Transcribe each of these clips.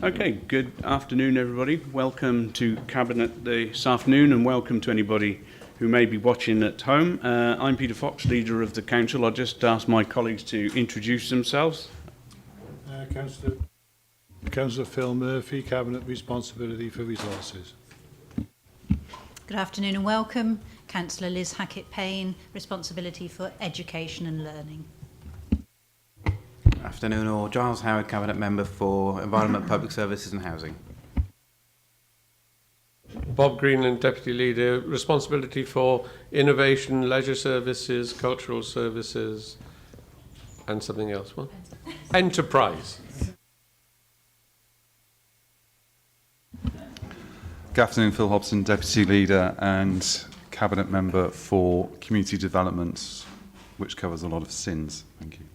Okay, good afternoon, everybody. Welcome to Cabinet this afternoon, and welcome to anybody who may be watching at home. I'm Peter Fox, Leader of the Council. I'll just ask my colleagues to introduce themselves. Councillor Phil Murphy, Cabinet Responsibility for Resources. Good afternoon and welcome. Councillor Liz Hackett-Payne, Responsibility for Education and Learning. Afternoon all. Giles Howard, Cabinet Member for Environment, Public Services and Housing. Bob Greenland, Deputy Leader, responsibility for innovation, leisure services, cultural services, and something else. What? Enterprise. Good afternoon, Phil Hobson, Deputy Leader and Cabinet Member for Community Development, which covers a lot of SINs. Thank you.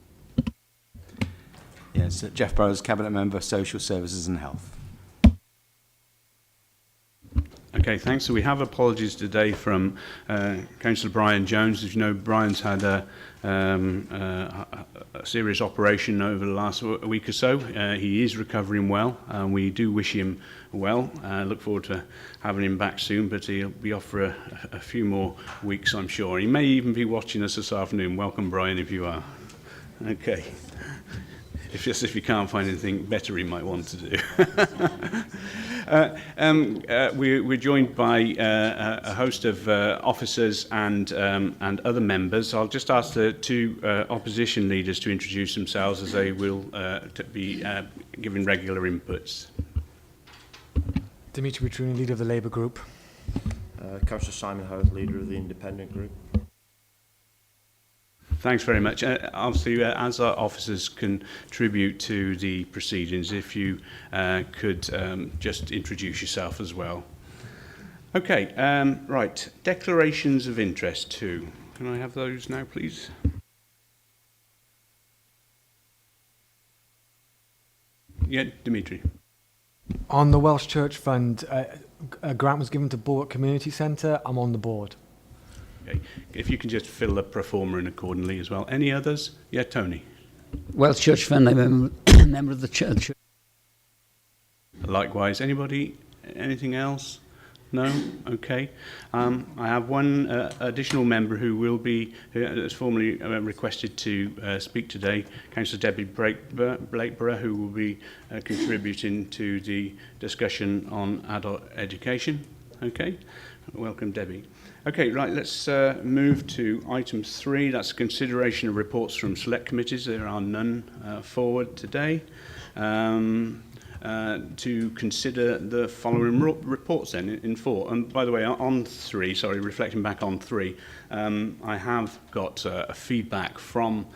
Yes, Jeff Burrows, Cabinet Member, Social Services and Health. Okay, thanks. So we have apologies today from Councillor Brian Jones. As you know, Brian's had a serious operation over the last week or so. He is recovering well, and we do wish him well. Look forward to having him back soon, but he'll be off for a few more weeks, I'm sure. He may even be watching us this afternoon. Welcome, Brian, if you are. Okay. If you can't find anything better he might want to do. We're joined by a host of officers and other members. I'll just ask the two opposition leaders to introduce themselves, as they will be giving regular inputs. Dimitri Petruni, Leader of the Labour Group. Councillor Simon Howard, Leader of the Independent Group. Thanks very much. Obviously, as our officers contribute to the proceedings, if you could just introduce yourself as well. Okay, right. Declarations of interest 2. Can I have those now, please? Yeah, Dimitri. On the Welsh Church Fund, a grant was given to Bulwark Community Centre. I'm on the board. Okay. If you can just fill the pro forma in accordingly as well. Any others? Yeah, Tony. Welsh Church Fund, I'm a member of the church. Likewise. Anybody? Anything else? No? Okay. I have one additional member who will be, has formally requested to speak today, Councillor Debbie Blakeborough, who will be contributing to the discussion on adult education. Okay. Welcome, Debbie. Okay, right, let's move to item 3. That's consideration of reports from select committees. There are none forward today. To consider the following reports then in 4. And by the way, on 3, sorry, reflecting back on 3, I have got a feedback from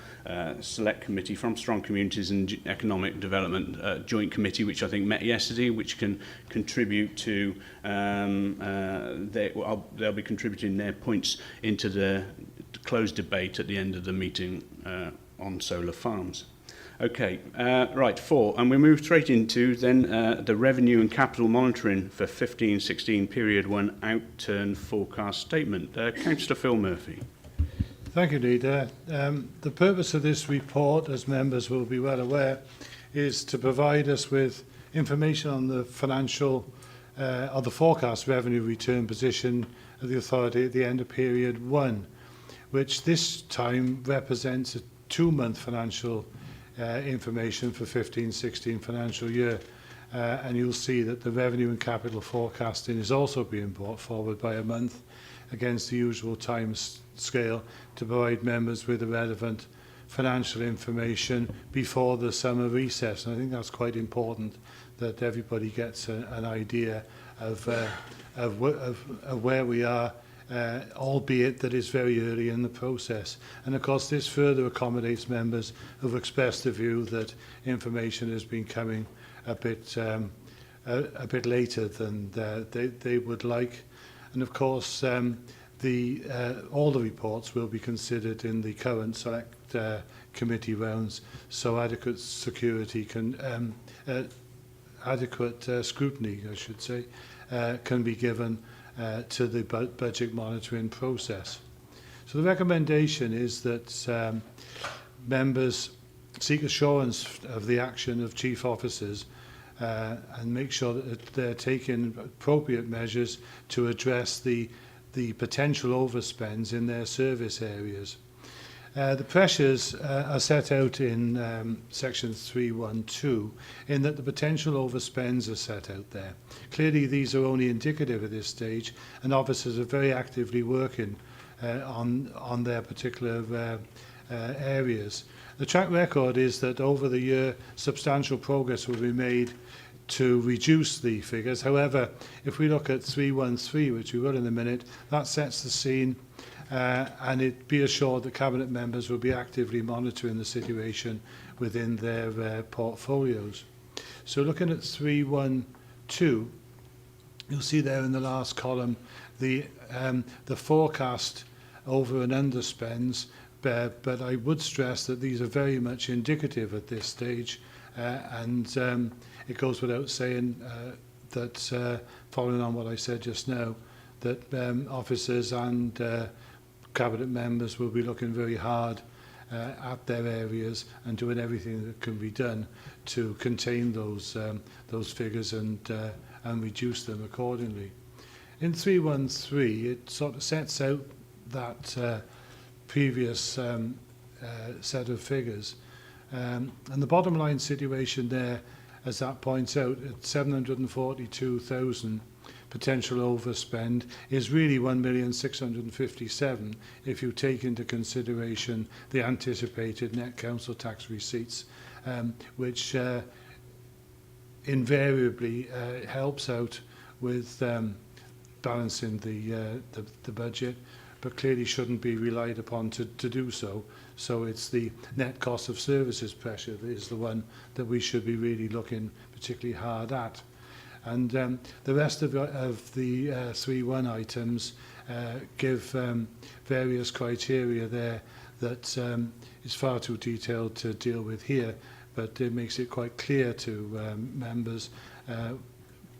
Select Committee, from Strong Communities and Economic Development Joint Committee, which I think met yesterday, which can contribute to, they'll be contributing their points into the closed debate at the end of the meeting on solar farms. Okay, right, 4, and we move straight into then the revenue and capital monitoring for 15-16 period 1 outturn forecast statement. Councillor Phil Murphy. Thank you, Leader. The purpose of this report, as members will be well aware, is to provide us with information on the financial or the forecast revenue return position of the authority at the end of period 1, which this time represents a 2-month financial information for 15-16 financial year, and you'll see that the revenue and capital forecasting is also being brought forward by a month against the usual time scale to provide members with the relevant financial information before the summer recess. And I think that's quite important, that everybody gets an idea of where we are, albeit that it's very early in the process. And of course this further accommodates members who've expressed the view that information has been coming a bit later than they would like. And of course all the reports will be considered in the current select committee rounds, so adequate security can adequate scrutiny, I should say, can be given to the budget monitoring process. So the recommendation is that members seek assurance of the action of chief officers and make sure that they're taking appropriate measures to address the potential overspends in their service areas. The pressures are set out in section 312 in that the potential overspends are set out there. Clearly these are only indicative at this stage, and officers are very actively working on their particular areas. The track record is that over the year substantial progress will be made to reduce the figures. However, if we look at 313, which we will in a minute, that sets the scene, and it be assured that Cabinet members will be actively monitoring the situation within their portfolios. So looking at 312, you'll see there in the last column the forecast over and underspends, but I would stress that these are very much indicative at this stage, and it goes without saying that, following on what I said just now, that officers and Cabinet members will be looking very hard at their areas and doing everything that can be done to contain those figures and reduce them accordingly. In 313, it sort of sets out that previous set of figures, and the bottom line situation there, as that points out, at 742,000 potential overspend is really 1,657,000 if you take into consideration the anticipated net council tax receipts, which invariably helps out with balancing the budget, but clearly shouldn't be relied upon to do so. So it's the net cost of services pressure that is the one that we should be really looking particularly hard at. And the rest of the 3.1 items give various criteria there that is far too detailed to deal with here, but it makes it quite clear to members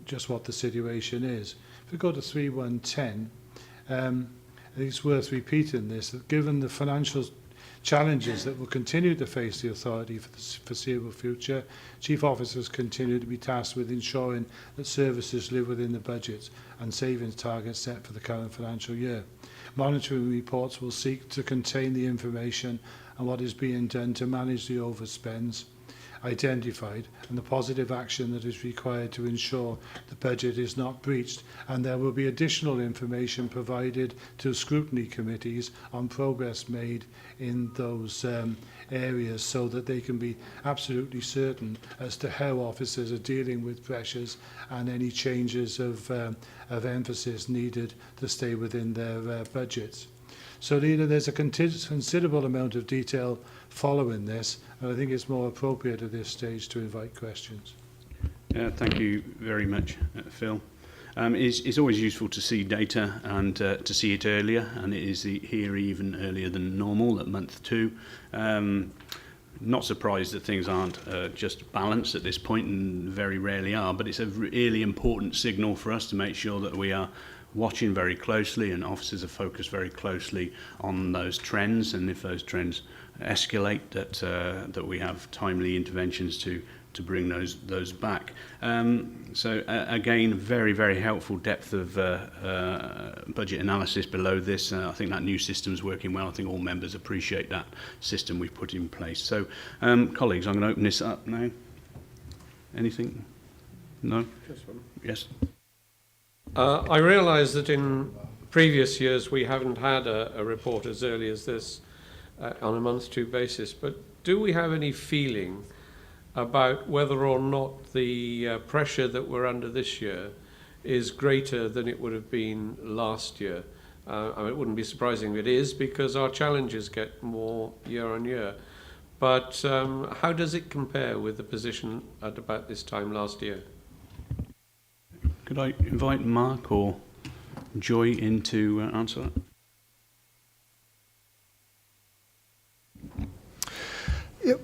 just what the situation is. If we go to 3.110, it's worth repeating this, that given the financial challenges that will continue to face the authority for the foreseeable future, chief officers continue to be tasked with ensuring that services live within the budgets and savings targets set for the current financial year. Monitoring reports will seek to contain the information and what is being done to manage the overspends identified and the positive action that is required to ensure the budget is not breached, and there will be additional information provided to scrutiny committees on progress made in those areas so that they can be absolutely certain as to how officers are dealing with pressures and any changes of emphasis needed to stay within their budgets. So, Leader, there's a considerable amount of detail following this, and I think it's more appropriate at this stage to invite questions. Thank you very much, Phil. It's always useful to see data and to see it earlier, and it is here even earlier than normal at month 2. Not surprised that things aren't just balanced at this point, and very rarely are, but it's a really important signal for us to make sure that we are watching very closely, and officers are focused very closely on those trends, and if those trends escalate, that we have timely interventions to bring those back. So again, very, very helpful depth of budget analysis below this. I think that new system's working well. I think all members appreciate that system we've put in place. So colleagues, I'm going to open this up now. Anything? No? Just one. Yes. I realise that in previous years we haven't had a report as early as this on a month-to basis, but do we have any feeling about whether or not the pressure that we're under this year is greater than it would have been last year? I mean, it wouldn't be surprising if it is, because our challenges get more year on year. But how does it compare with the position at about this time last year? Could I invite Mark or Joy in to answer that?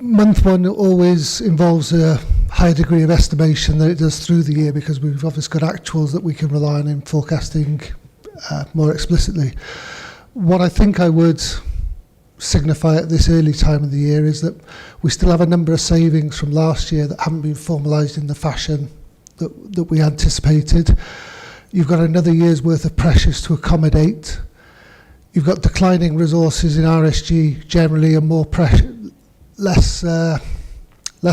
Month 1 always involves a higher degree of estimation than it does through the year, because we've obviously got actuals that we can rely on in forecasting more explicitly. What I think I would signify at this early time of the year is that we still have a number of savings from last year that haven't been formalised in the fashion that we anticipated. You've got another year's worth of pressures to accommodate. You've got declining resources in RSG generally, and more pressure, less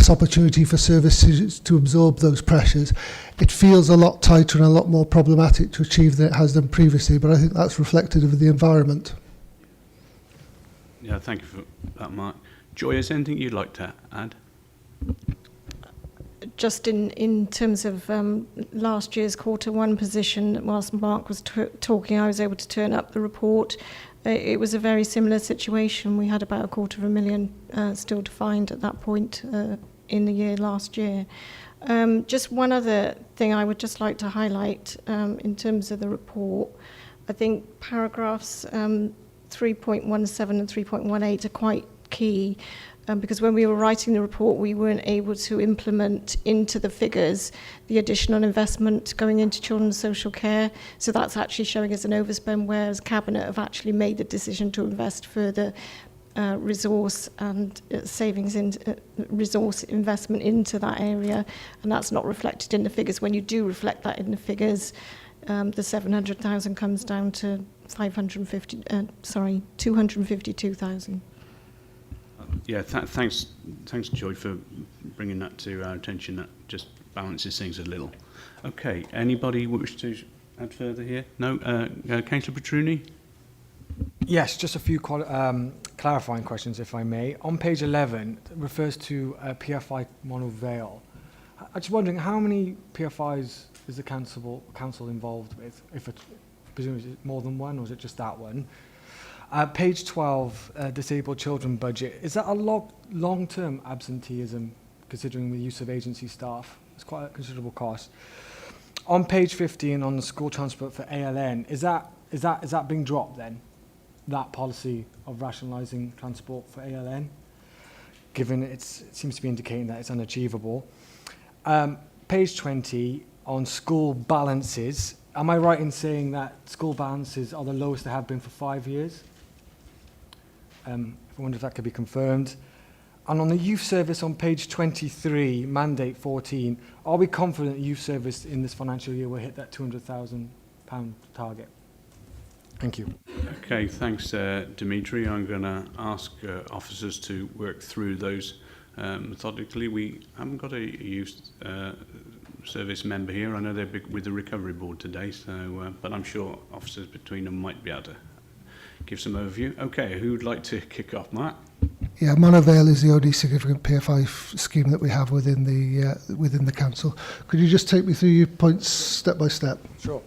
opportunity for services to absorb those pressures. It feels a lot tighter and a lot more problematic to achieve than it has done previously, but I think that's reflective of the environment. Yeah, thank you for that, Mark. Joy, is there anything you'd like to add? Just in terms of last year's Q1 position, whilst Mark was talking, I was able to turn up the report. It was a very similar situation. We had about $250,000 still to find at that point in the year last year. Just one other thing I would just like to highlight in terms of the report. I think paragraphs 3.17 and 3.18 are quite key. Because when we were writing the report, we weren't able to implement into the figures the additional investment going into children's social care. So that's actually showing us an overspend, whereas Cabinet have actually made the decision to invest further resource and savings in resource investment into that area, and that's not reflected in the figures. When you do reflect that in the figures, the 700,000 comes down to 252,000. Yeah, thanks, Joy, for bringing that to our attention. That just balances things a little. Okay, anybody wish to add further here? No, Councillor Petruni? Yes, just a few clarifying questions, if I may. On page 11, it refers to PFI Mono Vale. I'm just wondering, how many PFIs is the council involved with? If it's presumably more than one, or is it just that one? Page 12, disabled children budget. Is that a long-term absenteeism, considering the use of agency staff? It's quite a considerable cost. On page 15, on the school transport for ALN, is that being dropped then? That policy of rationalising transport for ALN, given it seems to be indicating that it's unachievable. Page 20, on school balances. Am I right in saying that school balances are the lowest they have been for 5 years? I wonder if that could be confirmed. And on the youth service on page 23, mandate 14, are we confident youth service in this financial year will hit that £200,000 target? Thank you. Okay, thanks, Dimitri. I'm going to ask officers to work through those methodically. We haven't got a youth service member here. I know they're big with the recovery board today, so but I'm sure officers between them might be able to give some overview. Okay, who would like to kick off, Mark? Yeah, Mono Vale is the only significant PFI scheme that we have within the council. Could you just take me through your points step by step? Sure.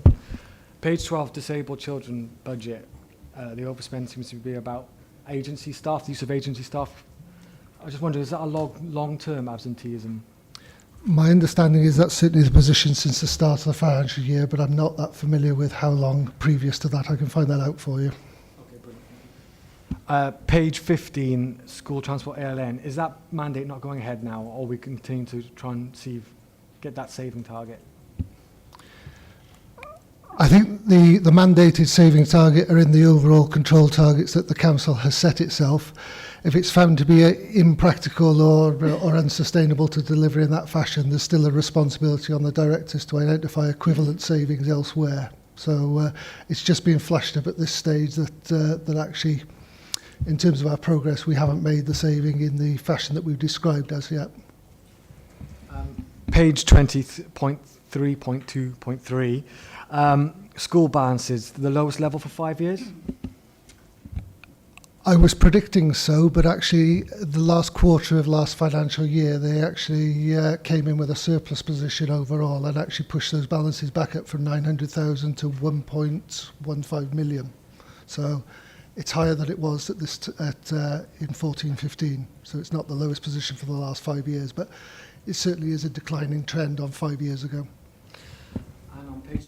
Page 12, disabled children budget. The overspend seems to be about agency staff, the use of agency staff. I just wonder, is that a long-term absenteeism? My understanding is that's certainly the position since the start of the financial year, but I'm not that familiar with how long previous to that. I can find that out for you. Page 15, school transport ALN. Is that mandate not going ahead now, or are we continue to try and get that saving target? I think the mandated saving target are in the overall control targets that the council has set itself. If it's found to be impractical or unsustainable to deliver in that fashion, there's still a responsibility on the directors to identify equivalent savings elsewhere. So it's just being flashed up at this stage that actually, in terms of our progress, we haven't made the saving in the fashion that we've described as yet. Page 20.3.2.3. School balances, the lowest level for 5 years? I was predicting so, but actually the last quarter of last financial year, they actually came in with a surplus position overall and actually pushed those balances back up from 900,000 to 1.15 million. So it's higher than it was in 14-15. So it's not the lowest position for the last 5 years, but it certainly is a declining trend on 5 years ago. And on page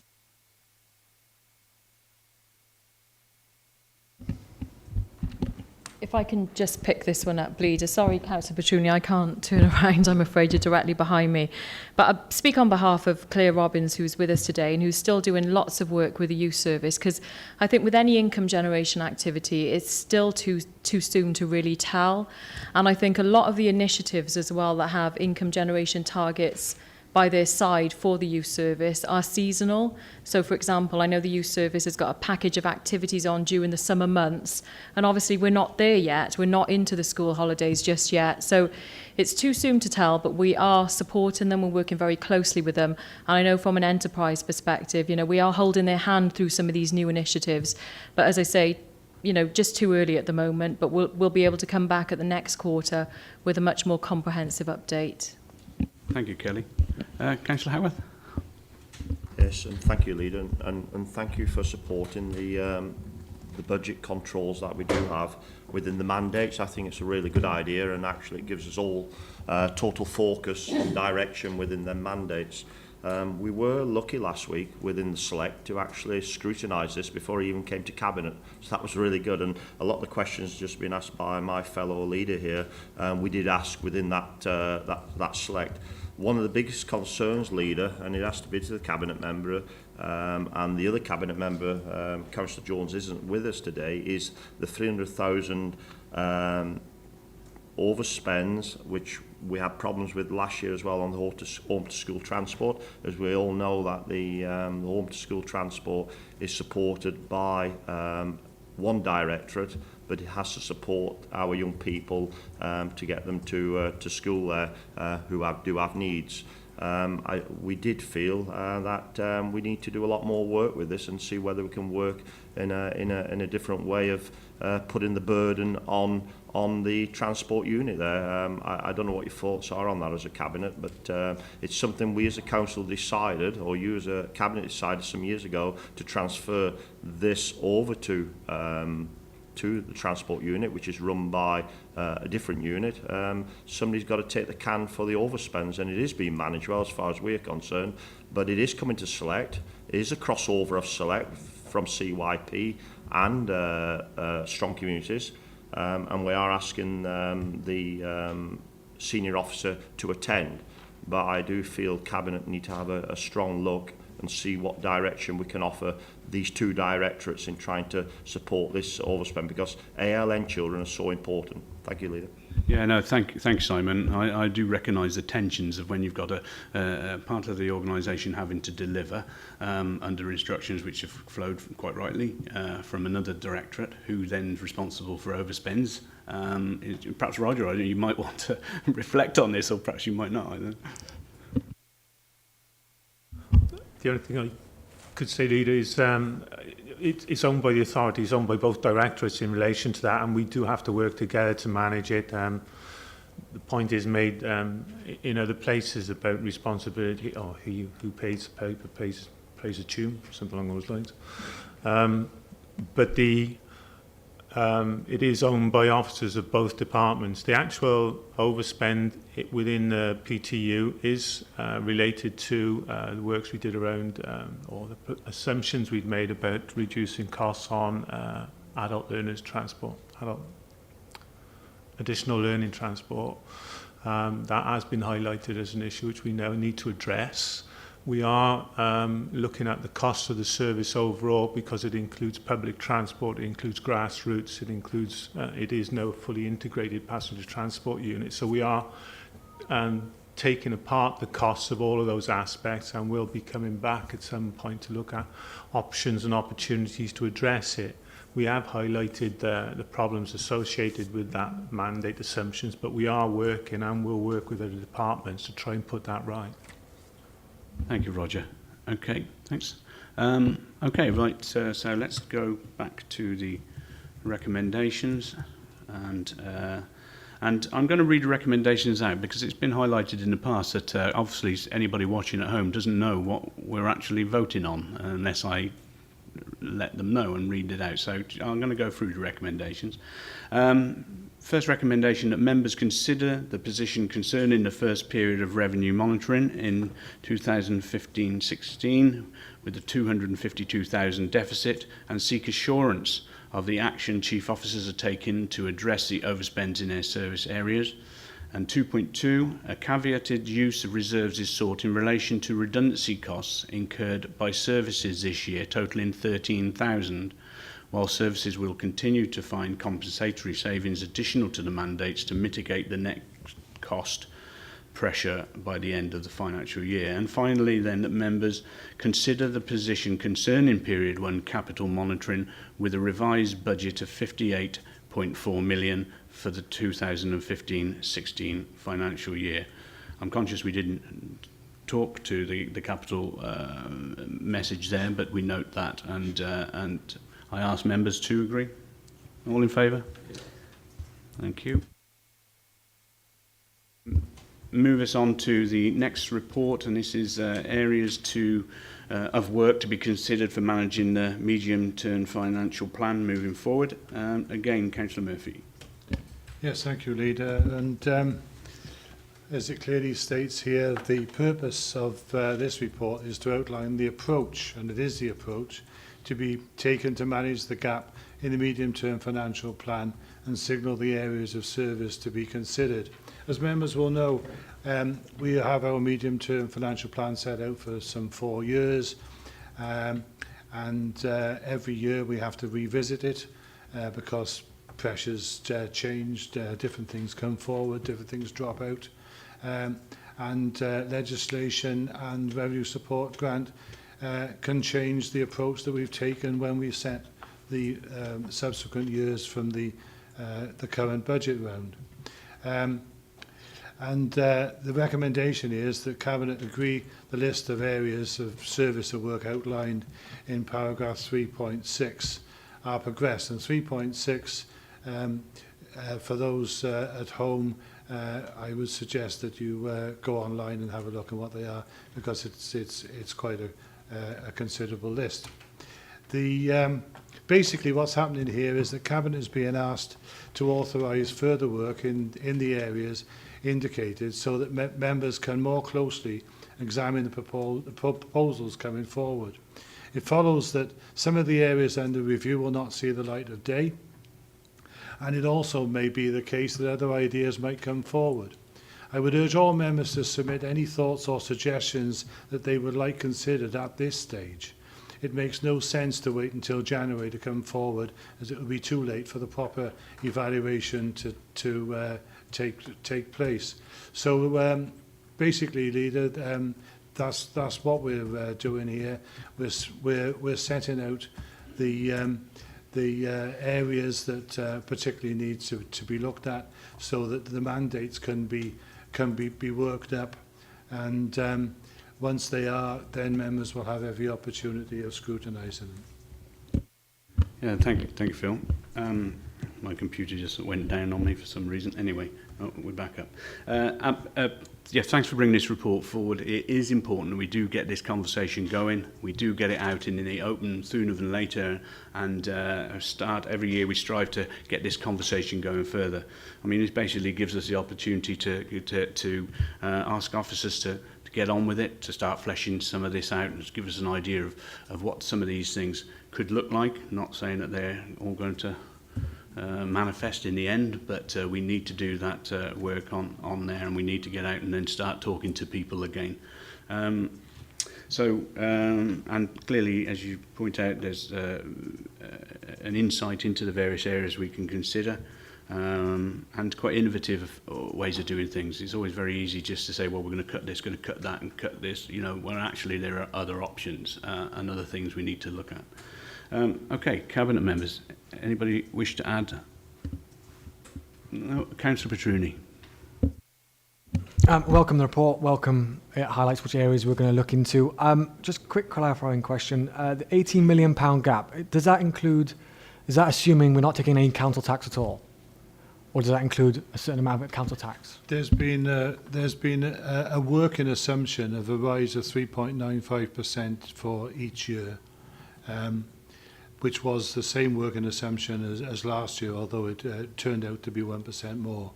If I can just pick this one up, Bleeder. Sorry, Councillor Petruni, I can't turn around. I'm afraid you're directly behind me. But I speak on behalf of Claire Robbins, who's with us today and who's still doing lots of work with the youth service, because I think with any income generation activity, it's still too too soon to really tell. And I think a lot of the initiatives as well that have income generation targets by their side for the youth service are seasonal. So, for example, I know the youth service has got a package of activities on during the summer months, and obviously we're not there yet. We're not into the school holidays just yet. So it's too soon to tell, but we are supporting them. We're working very closely with them. And I know from an enterprise perspective, you know, we are holding their hand through some of these new initiatives. But as I say, you know, just too early at the moment, but we'll be able to come back at the next quarter with a much more comprehensive update. Thank you, Kelly. Councillor Howarth? Yes, and thank you, Leader, and thank you for supporting the budget controls that we do have within the mandates. I think it's a really good idea, and actually it gives us all total focus and direction within their mandates. We were lucky last week within the Select to actually scrutinise this before it even came to Cabinet, so that was really good, and a lot of the questions just been asked by my fellow leader here. We did ask within that Select. One of the biggest concerns, Leader, and it has to be to the Cabinet member, and the other Cabinet member, Councillor Jones, isn't with us today, is the 300,000 overspends, which we had problems with last year as well on the home to school transport. As we all know, that the home to school transport is supported by one directorate, but it has to support our young people to get them to school there who do have needs. We did feel that we need to do a lot more work with this and see whether we can work in a different way of putting the burden on the transport unit there. I don't know what your thoughts are on that as a Cabinet, but it's something we as a council decided, or you as a Cabinet decided some years ago, to transfer this over to the transport unit, which is run by a different unit. Somebody's got to take the can for the overspends, and it is being managed well as far as we're concerned, but it is coming to Select. It is a crossover of Select from CYP and Strong Communities, and we are asking the senior officer to attend, but I do feel Cabinet need to have a strong look and see what direction we can offer these two directorates in trying to support this overspend, because ALN children are so important. Thank you, Leader. Yeah, no, thanks, Simon. I do recognise the tensions of when you've got a part of the organisation having to deliver under instructions which have flowed, quite rightly, from another directorate who then is responsible for overspends. Perhaps, Roger, you might want to reflect on this, or perhaps you might not. I don't know. The only thing I could say, Leader, is it's owned by the authority, it's owned by both directorates in relation to that, and we do have to work together to manage it. The point is made in other places about responsibility, or who pays the paper pays a tune, something along those lines. But it is owned by officers of both departments. The actual overspend within the PTU is related to the works we did around, or the assumptions we'd made about reducing costs on adult learners transport, additional learning transport. That has been highlighted as an issue which we now need to address. We are looking at the cost of the service overall, because it includes public transport, it includes grassroots, it is now a fully integrated passenger transport unit. So we are taking apart the costs of all of those aspects, and we'll be coming back at some point to look at options and opportunities to address it. We have highlighted the problems associated with that mandate assumptions, but we are working and will work with other departments to try and put that right. Thank you, Roger. Okay, thanks. Okay, right, so let's go back to the recommendations, and I'm going to read the recommendations out because it's been highlighted in the past that obviously anybody watching at home doesn't know what we're actually voting on unless I let them know and read it out. So I'm going to go through the recommendations. First recommendation, that members consider the position concerning the first period of revenue monitoring in 2015-16 with the 252,000 deficit, and seek assurance of the action chief officers are taking to address the overspends in their service areas. And 2.2, a caveated use of reserves is sought in relation to redundancy costs incurred by services this year, totaling 13,000, while services will continue to find compensatory savings additional to the mandates to mitigate the net cost pressure by the end of the financial year. And finally, then, that members consider the position concerning period 1 capital monitoring with a revised budget of 58.4 million for the 2015-16 financial year. I'm conscious we didn't talk to the capital message there, but we note that, and I ask members to agree. All in favour? Thank you. Move us on to the next report, and this is areas of work to be considered for managing the medium-term financial plan moving forward. Again, Councillor Murphy. Yes, thank you, Leader. And as it clearly states here, the purpose of this report is to outline the approach, and it is the approach, to be taken to manage the gap in the medium-term financial plan and signal the areas of service to be considered. As members will know, we have our medium-term financial plan set out for some 4 years, and every year we have to revisit it because pressures change, different things come forward, different things drop out, and legislation and revenue support grant can change the approach that we've taken when we set the subsequent years from the current budget round. The recommendation is that Cabinet agree the list of areas of service of work outlined in paragraph 3.6 are progressed. And 3.6, for those at home, I would suggest that you go online and have a look at what they are, because it's quite a considerable list. Basically what's happening here is that Cabinet is being asked to authorise further work in the areas indicated, so that members can more closely examine the proposals coming forward. It follows that some of the areas under review will not see the light of day, and it also may be the case that other ideas might come forward. I would urge all members to submit any thoughts or suggestions that they would like considered at this stage. It makes no sense to wait until January to come forward, as it will be too late for the proper evaluation to take place. So basically, Leader, that's what we're doing here. We're setting out the areas that particularly need to be looked at, so that the mandates can be worked up, and once they are, then members will have every opportunity of scrutinising them. Yeah, thank you, Phil. My computer just went down on me for some reason. Anyway, we're back up. Yeah, thanks for bringing this report forward. It is important that we do get this conversation going. We do get it out in the open sooner than later, and start every year we strive to get this conversation going further. I mean, it basically gives us the opportunity to ask officers to get on with it, to start fleshing some of this out, and just give us an idea of what some of these things could look like. Not saying that they're all going to manifest in the end, but we need to do that work on there, and we need to get out and then start talking to people again. And clearly, as you point out, there's an insight into the various areas we can consider, and quite innovative ways of doing things. It's always very easy just to say, well, we're going to cut this, going to cut that, and cut this, when actually there are other options and other things we need to look at. Okay, Cabinet members, anybody wish to add? No, Councillor Petruni. Welcome the report. Welcome. It highlights which areas we're going to look into. Just a quick clarifying question. The £18 million gap, does that include, is that assuming we're not taking any council tax at all? Or does that include a certain amount of council tax? There's been a working assumption of a rise of 3.95% for each year, which was the same working assumption as last year, although it turned out to be 1% more.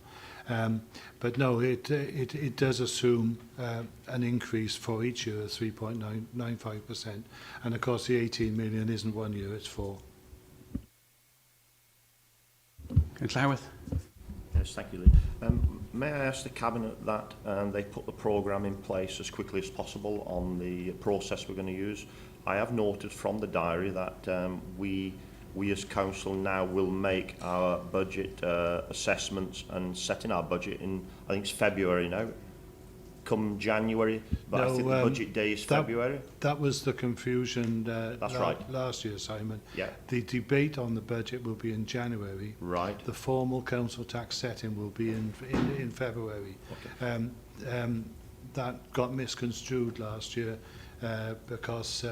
But no, it does assume an increase for each year of 3.95%. And of course, the 18 million isn't 1 year, it's 4. Councillor Howarth. Yes, thank you, Lee. May I ask the Cabinet that they put the programme in place as quickly as possible on the process we're going to use? I have noted from the diary that we we as council now will make our budget assessments and setting our budget in, I think it's February now, come January, but I think the budget day is February. That was the confusion That's right. last year, Simon. Yeah. The debate on the budget will be in January. Right. The formal council tax setting will be in February. Okay. That got misconstrued last year because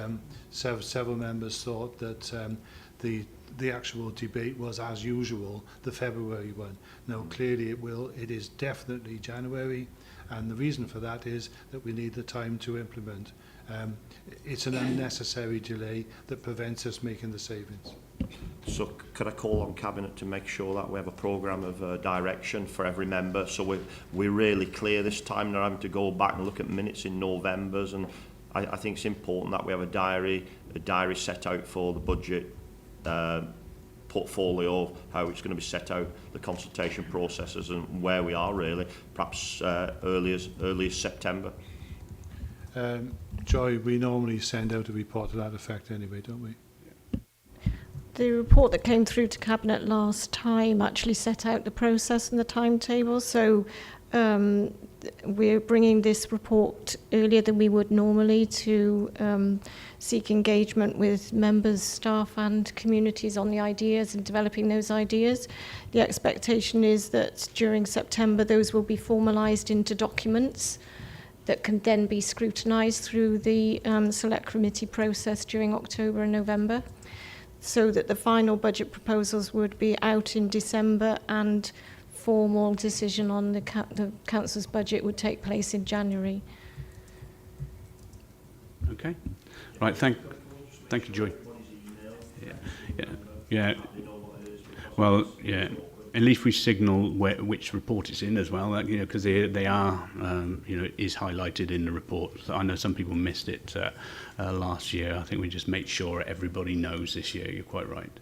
several members thought that the actual debate was, as usual, the February one. No, clearly it is definitely January, and the reason for that is that we need the time to implement. It's an unnecessary delay that prevents us making the savings. So could I call on Cabinet to make sure that we have a programme of direction for every member, so we're really clear this time, not having to go back and look at minutes in Novembers, and I think it's important that we have a diary set out for the budget portfolio, of how it's going to be set out, the consultation processes and where we are really, perhaps early as September. Joy, we normally send out a report to that effect anyway, don't we? The report that came through to Cabinet last time actually set out the process and the timetable, so we're bringing this report earlier than we would normally to seek engagement with members, staff and communities on the ideas and developing those ideas. The expectation is that during September those will be formalised into documents that can then be scrutinised through the select committee process during October and November, so that the final budget proposals would be out in December and formal decision on the council's budget would take place in January. Okay. Right, thank you, Joy. Yeah. Well, yeah. At least we signal which report it's in as well, because they are, is highlighted in the report. So I know some people missed it last year. I think we just make sure everybody knows this year. You're quite right.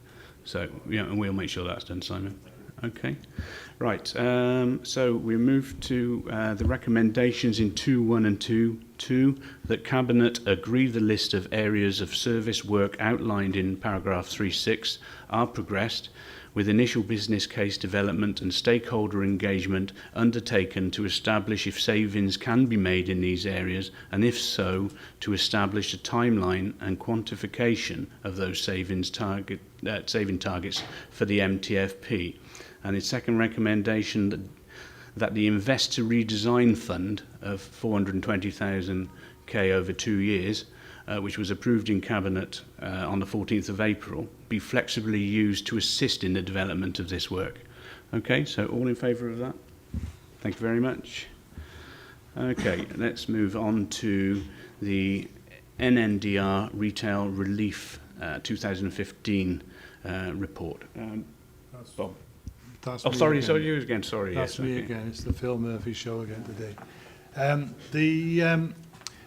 So, and we'll make sure that's done, Simon. Okay. Right. So we move to the recommendations in 2.1 and 2.2 that Cabinet agree the list of areas of service work outlined in paragraph 3.6 are progressed, with initial business case development and stakeholder engagement undertaken to establish if savings can be made in these areas, and if so, to establish a timeline and quantification of those saving targets for the MTFP. And its second recommendation that the Invest to Redesign Fund of 420,000 over 2 years, which was approved in Cabinet on the 14th of April, be flexibly used to assist in the development of this work. Okay, so all in favour of that? Thank you very much. Okay, let's move on to the NNDR Retail Relief 2015 report. Bob. Sorry, you again, sorry. That's yes, me okay. again, it's the Phil Murphy show again today.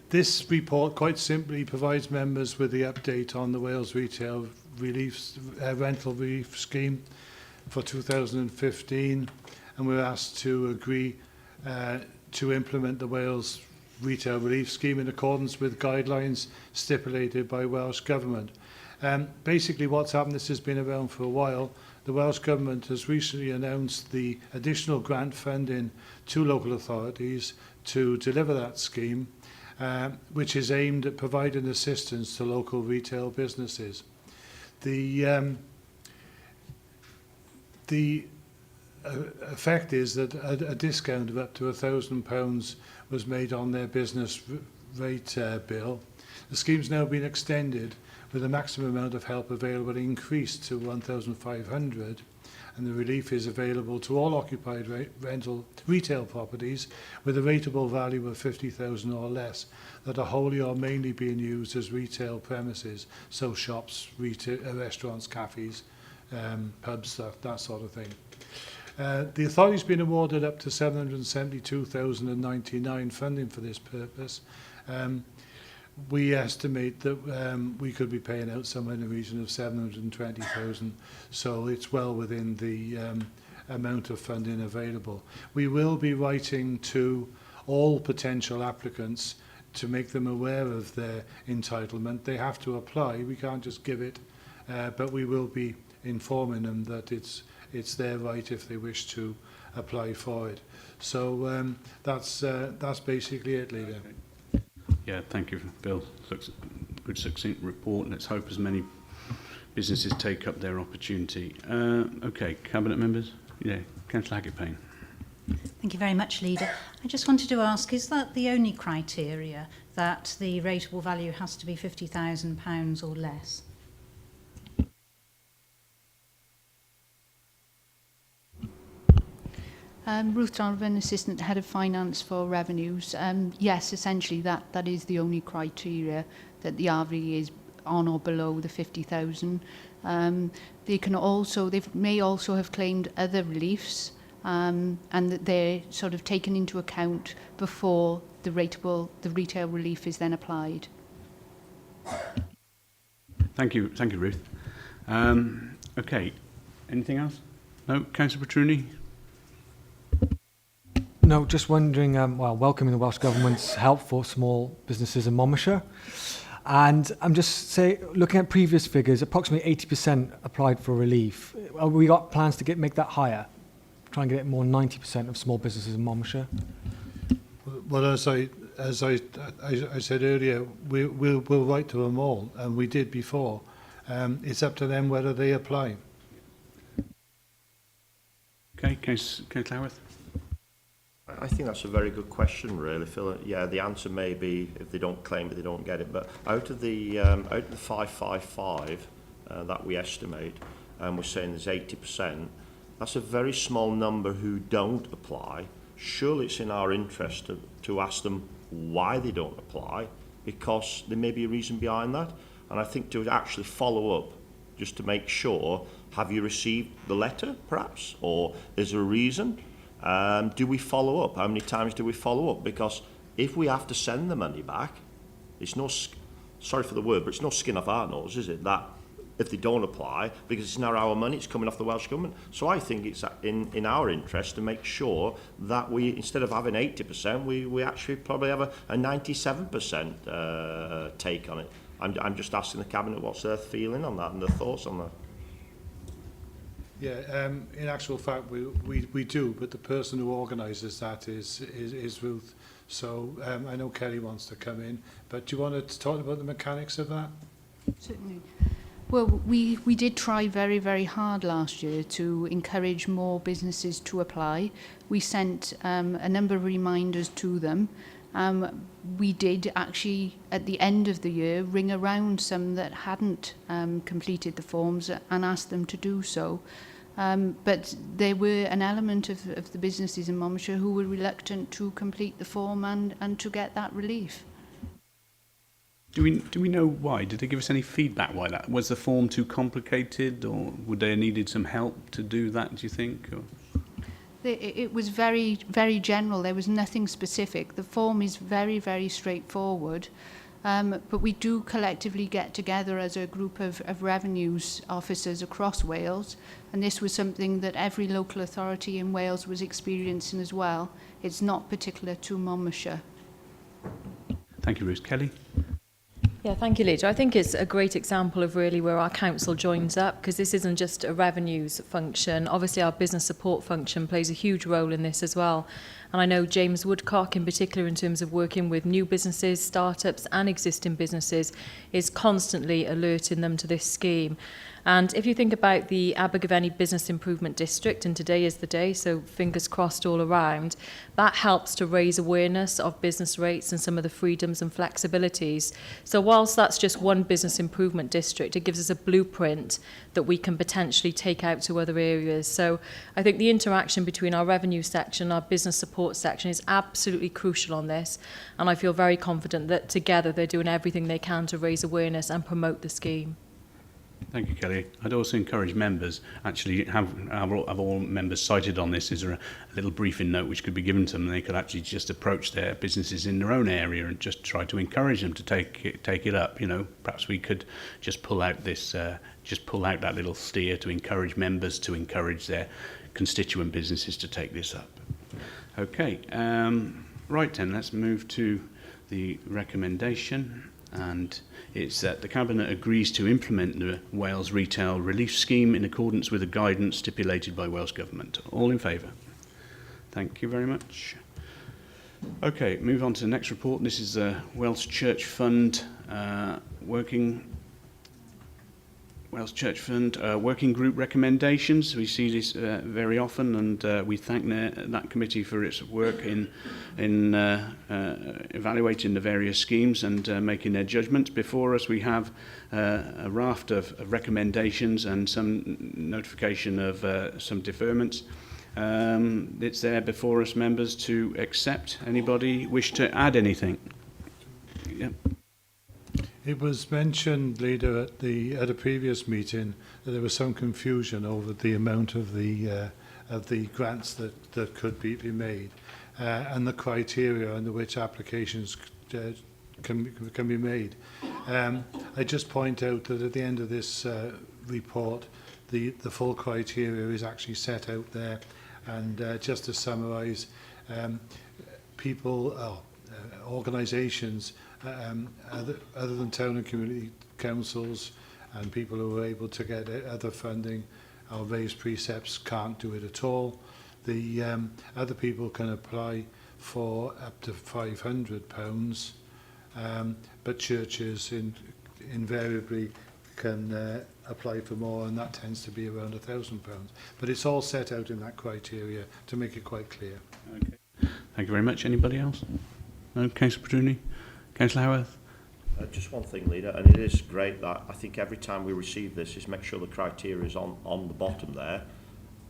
This report quite simply provides members with the update on the Wales Retail Rental Relief Scheme for 2015, and we're asked to agree to implement the Wales Retail Relief Scheme in accordance with guidelines stipulated by Welsh Government. Basically what's happened, this has been around for a while, the Welsh Government has recently announced the additional grant funding to local authorities to deliver that scheme, which is aimed at providing assistance to local retail businesses. The effect is that a discount of up to £1,000 was made on their business rate bill. The scheme's now been extended with the maximum amount of help available increased to 1,500, and the relief is available to all occupied retail properties with a rateable value of 50,000 or less that are wholly or mainly being used as retail premises, so shops, restaurants, cafes, pubs, that sort of thing. The authority's been awarded up to 772,099 funding for this purpose. We estimate that we could be paying out somewhere in the region of 720,000, so it's well within the amount of funding available. We will be writing to all potential applicants to make them aware of their entitlement. They have to apply, we can't just give it, but we will be informing them that it's their right if they wish to apply for it. So that's basically it, Leader. Yeah, thank you, Bill. Good succinct report. Let's hope as many businesses take up their opportunity. Okay, Cabinet members. Yeah, Councillor Hackett-Payne. Thank you very much, Leader. I just wanted to ask, is that the only criteria, that the rateable value has to be £50,000 or less? Ruth Donovan, Assistant Head of Finance for Revenues. Yes, essentially that is the only criteria, that the RV is on or below the 50,000. They may also have claimed other reliefs, and that they're sort of taken into account before the retail relief is then applied. Thank you, Ruth. Okay, anything else? No, Councillor Petruni. No, just wondering, welcoming the Welsh Government's help for small businesses in Monmouthshire. And I'm just looking at previous figures, approximately 80% applied for relief. Have we got plans to make that higher? Try and get it more 90% of small businesses in Monmouthshire? Well, as I said earlier, we'll write to them all, and we did before. It's up to them whether they apply. Okay, Councillor Howarth. I think that's a very good question, really, Phil. Yeah, the answer may be if they don't claim it, they don't get it. But out of the 555 that we estimate, and we're saying there's 80%, that's a very small number who don't apply. Surely it's in our interest to ask them why they don't apply, because there may be a reason behind that. And I think to actually follow up, just to make sure, have you received the letter, perhaps? Or is there a reason? Do we follow up? How many times do we follow up? Because if we have to send the money back, it's no, sorry for the word, but it's no skin off our nose, is it? That if they don't apply, because it's not our money, it's coming off the Welsh Government. So I think it's in our interest to make sure that we, instead of having 80%, we actually probably have a 97% take on it. I'm just asking the Cabinet what's their feeling on that and their thoughts on that. Yeah, in actual fact, we do, but the person who organises that is Ruth. So I know Kelly wants to come in, but do you want to talk about the mechanics of that? Certainly. Well, we did try very, very hard last year to encourage more businesses to apply. We sent a number of reminders to them. We did actually, at the end of the year, ring around some that hadn't completed the forms and asked them to do so. But there were an element of the businesses in Monmouthshire who were reluctant to complete the form and to get that relief. Do we know why? Did they give us any feedback why that? Was the form too complicated, or would they have needed some help to do that, do you think? Or? It was very, very general. There was nothing specific. The form is very, very straightforward. But we do collectively get together as a group of revenues officers across Wales, and this was something that every local authority in Wales was experiencing as well. It's not particular to Monmouthshire. Thank you, Ruth. Kelly? Yeah, thank you, Leader. I think it's a great example of really where our council joins up, because this isn't just a revenues function. Obviously, our business support function plays a huge role in this as well. And I know James Woodcock, in particular, in terms of working with new businesses, startups and existing businesses, is constantly alerting them to this scheme. And if you think about the Abergavenny Business Improvement District, and today is the day, so fingers crossed all around, that helps to raise awareness of business rates and some of the freedoms and flexibilities. So whilst that's just one business improvement district, it gives us a blueprint that we can potentially take out to other areas. So I think the interaction between our revenue section and our business support section is absolutely crucial on this. And I feel very confident that together they're doing everything they can to raise awareness and promote the scheme. Thank you, Kelly. I'd also encourage members, actually have all members cited on this. Is there a little briefing note which could be given to them? They could actually just approach their businesses in their own area and just try to encourage them to take it up. You know, perhaps we could just pull out that little steer to encourage members to encourage their constituent businesses to take this up. Okay, right then, let's move to the recommendation. and it's that the Cabinet agrees to implement the Wales Retail Relief Scheme in accordance with the guidance stipulated by Welsh Government. All in favour? Thank you very much. Okay, move on to the next report. This is the Welsh Church Fund working group recommendations. We see this very often, and we thank that committee for its work in evaluating the various schemes and making their judgments. Before us, we have a raft of recommendations and some notification of some deferments. It's there before us, members, to accept. Anybody wish to add anything? Yep. It was mentioned, Leader, at a previous meeting that there was some confusion over the amount of the grants that could be made and the criteria under which applications can be made. I just point out that at the end of this report, the full criteria is actually set out there. And just to summarise, organisations other than town and community councils and people who are able to get other funding or raised precepts can't do it at all. The other people can apply for up to £500, but churches invariably can apply for more, and that tends to be around £1,000. But it's all set out in that criteria to make it quite clear. Okay. Thank you very much. Anybody else? No? Councillor Petrucci? Councillor Howarth? Just one thing, Leader, and it is great that I think every time we receive this is make sure the criteria is on the bottom there,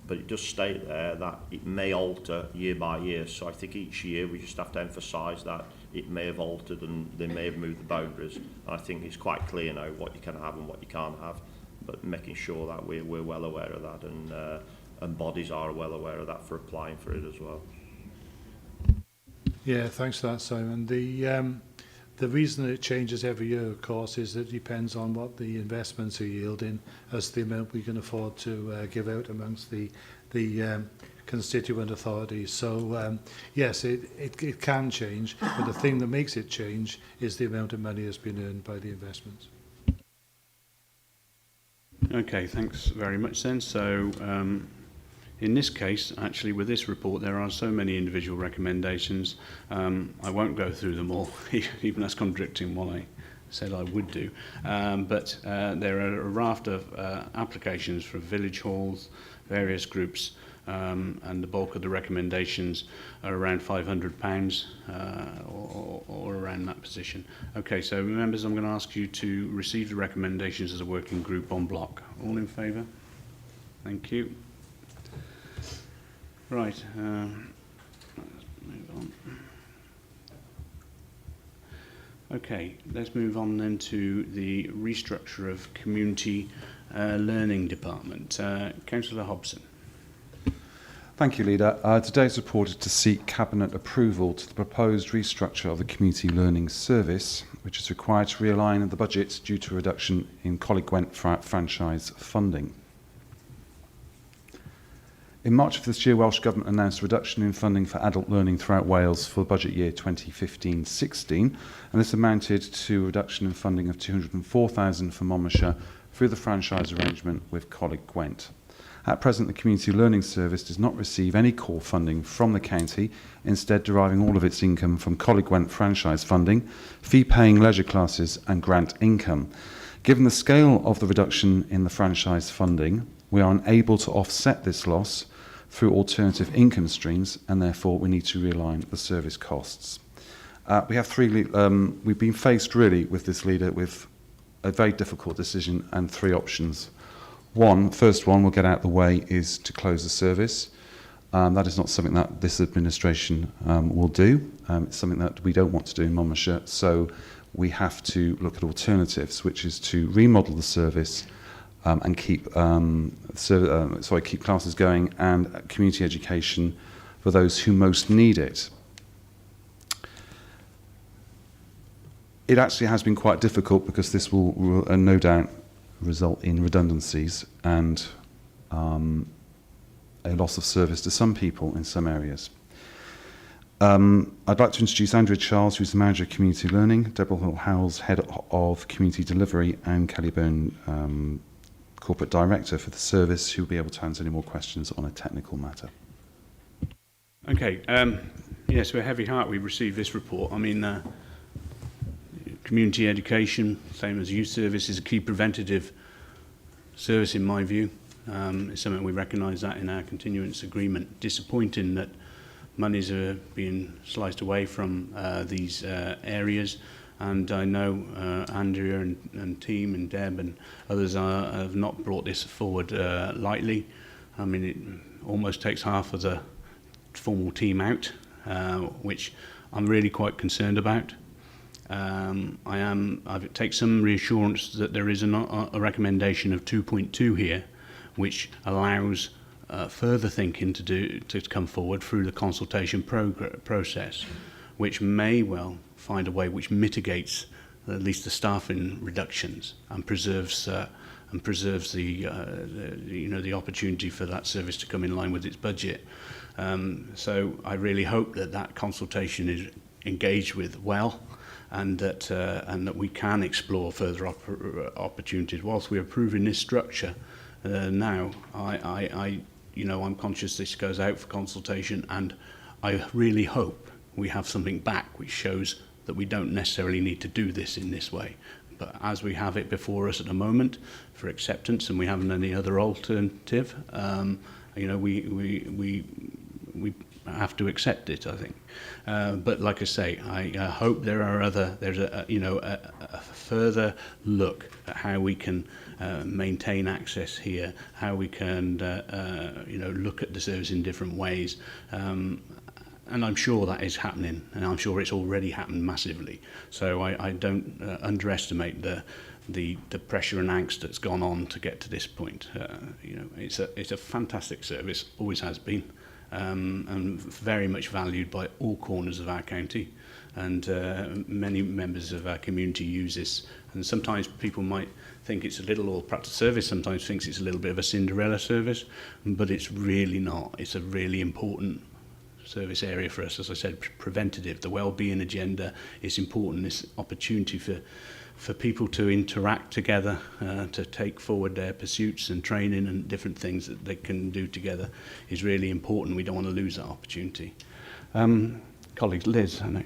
but it does state there that it may alter year by year. So I think each year we just have to emphasise that it may have altered and they may have moved the boundaries. And I think it's quite clear now what you can have and what you can't have, but making sure that we're well aware of that, and bodies are well aware of that for applying for it as well. Yeah, thanks for that, Simon. The reason that it changes every year, of course, is that it depends on what the investments are yielding as the amount we can afford to give out amongst the constituent authorities. So, yes, it can change, but the thing that makes it change is the amount of money that's been earned by the investments. Okay, thanks very much then. So, in this case, actually, with this report, there are so many individual recommendations. I won't go through them all, even as contradicting what I said I would do. But there are a raft of applications from village halls, various groups, and the bulk of the recommendations are around £500 or around that position. Okay, so members, I'm going to ask you to receive the recommendations as a working group en bloc. All in favour? Thank you. Right, let's move on. Okay, let's move on then to the restructure of Community Learning Department. Councillor Hobson. Thank you, Leader. Today's report is to seek Cabinet approval to the proposed restructure of the Community Learning Service, which is required to realign the budget due to a reduction in Coleg Gwent franchise funding. In March of this year, Welsh Government announced a reduction in funding for adult learning throughout Wales for the budget year 2015-16, and this amounted to a reduction in funding of £204,000 for Monmouthshire through the franchise arrangement with Coleg Gwent. At present, the Community Learning Service does not receive any core funding from the county, instead deriving all of its income from Coleg Gwent franchise funding, fee-paying leisure classes and grant income. Given the scale of the reduction in the franchise funding, we are unable to offset this loss through alternative income streams, and therefore we need to realign the service costs. We've been faced really with this, Leader, with a very difficult decision and three options. First one, we'll get out of the way, is to close the service. That is not something that this administration will do. It's something that we don't want to do in Monmouthshire, so we have to look at alternatives, which is to remodel the service and keep classes going and community education for those who most need it. It actually has been quite difficult because this will no doubt result in redundancies and a loss of service to some people in some areas. I'd like to introduce Andrea Charles, who's the Manager of Community Learning, Deborah Howells, Head of Community Delivery, and Kelly Byrne, Corporate Director for the service, who will be able to answer any more questions on a technical matter. Okay, yes, with a heavy heart we received this report. I mean, community education, same as youth service, is a key preventative service in my view. It's something we recognise that in our continuance agreement. Disappointing that monies are being sliced away from these areas, and I know Andrea and team and Deb and others have not brought this forward lightly. I mean, it almost takes half of the formal team out, which I'm really quite concerned about. I take some reassurance that there is a recommendation of 2.2 here, which allows further thinking to come forward through the consultation process, which may well find a way which mitigates at least the staffing reductions and preserves the the opportunity for that service to come in line with its budget. So I really hope that consultation is engaged with well, and that we can explore further opportunities. Whilst we are approving this structure now, I'm conscious this goes out for consultation, and I really hope we have something back which shows that we don't necessarily need to do this in this way. But as we have it before us at the moment for acceptance, and we haven't any other alternative, we have to accept it, I think. But like I say, I hope there's a further look at how we can maintain access here, how we can look at the service in different ways. And I'm sure that is happening, and I'm sure it's already happened massively. So I don't underestimate the pressure and angst that's gone on to get to this point. It's a fantastic service, always has been, and very much valued by all corners of our county. And many members of our community use this. And sometimes people might think it's a little, or practice service sometimes thinks it's a little bit of a Cinderella service, but it's really not. It's a really important service area for us. As I said, preventative, the well-being agenda is important. This opportunity for people to interact together, to take forward their pursuits and training and different things that they can do together is really important. We don't want to lose that opportunity. Colleagues, Liz, I know.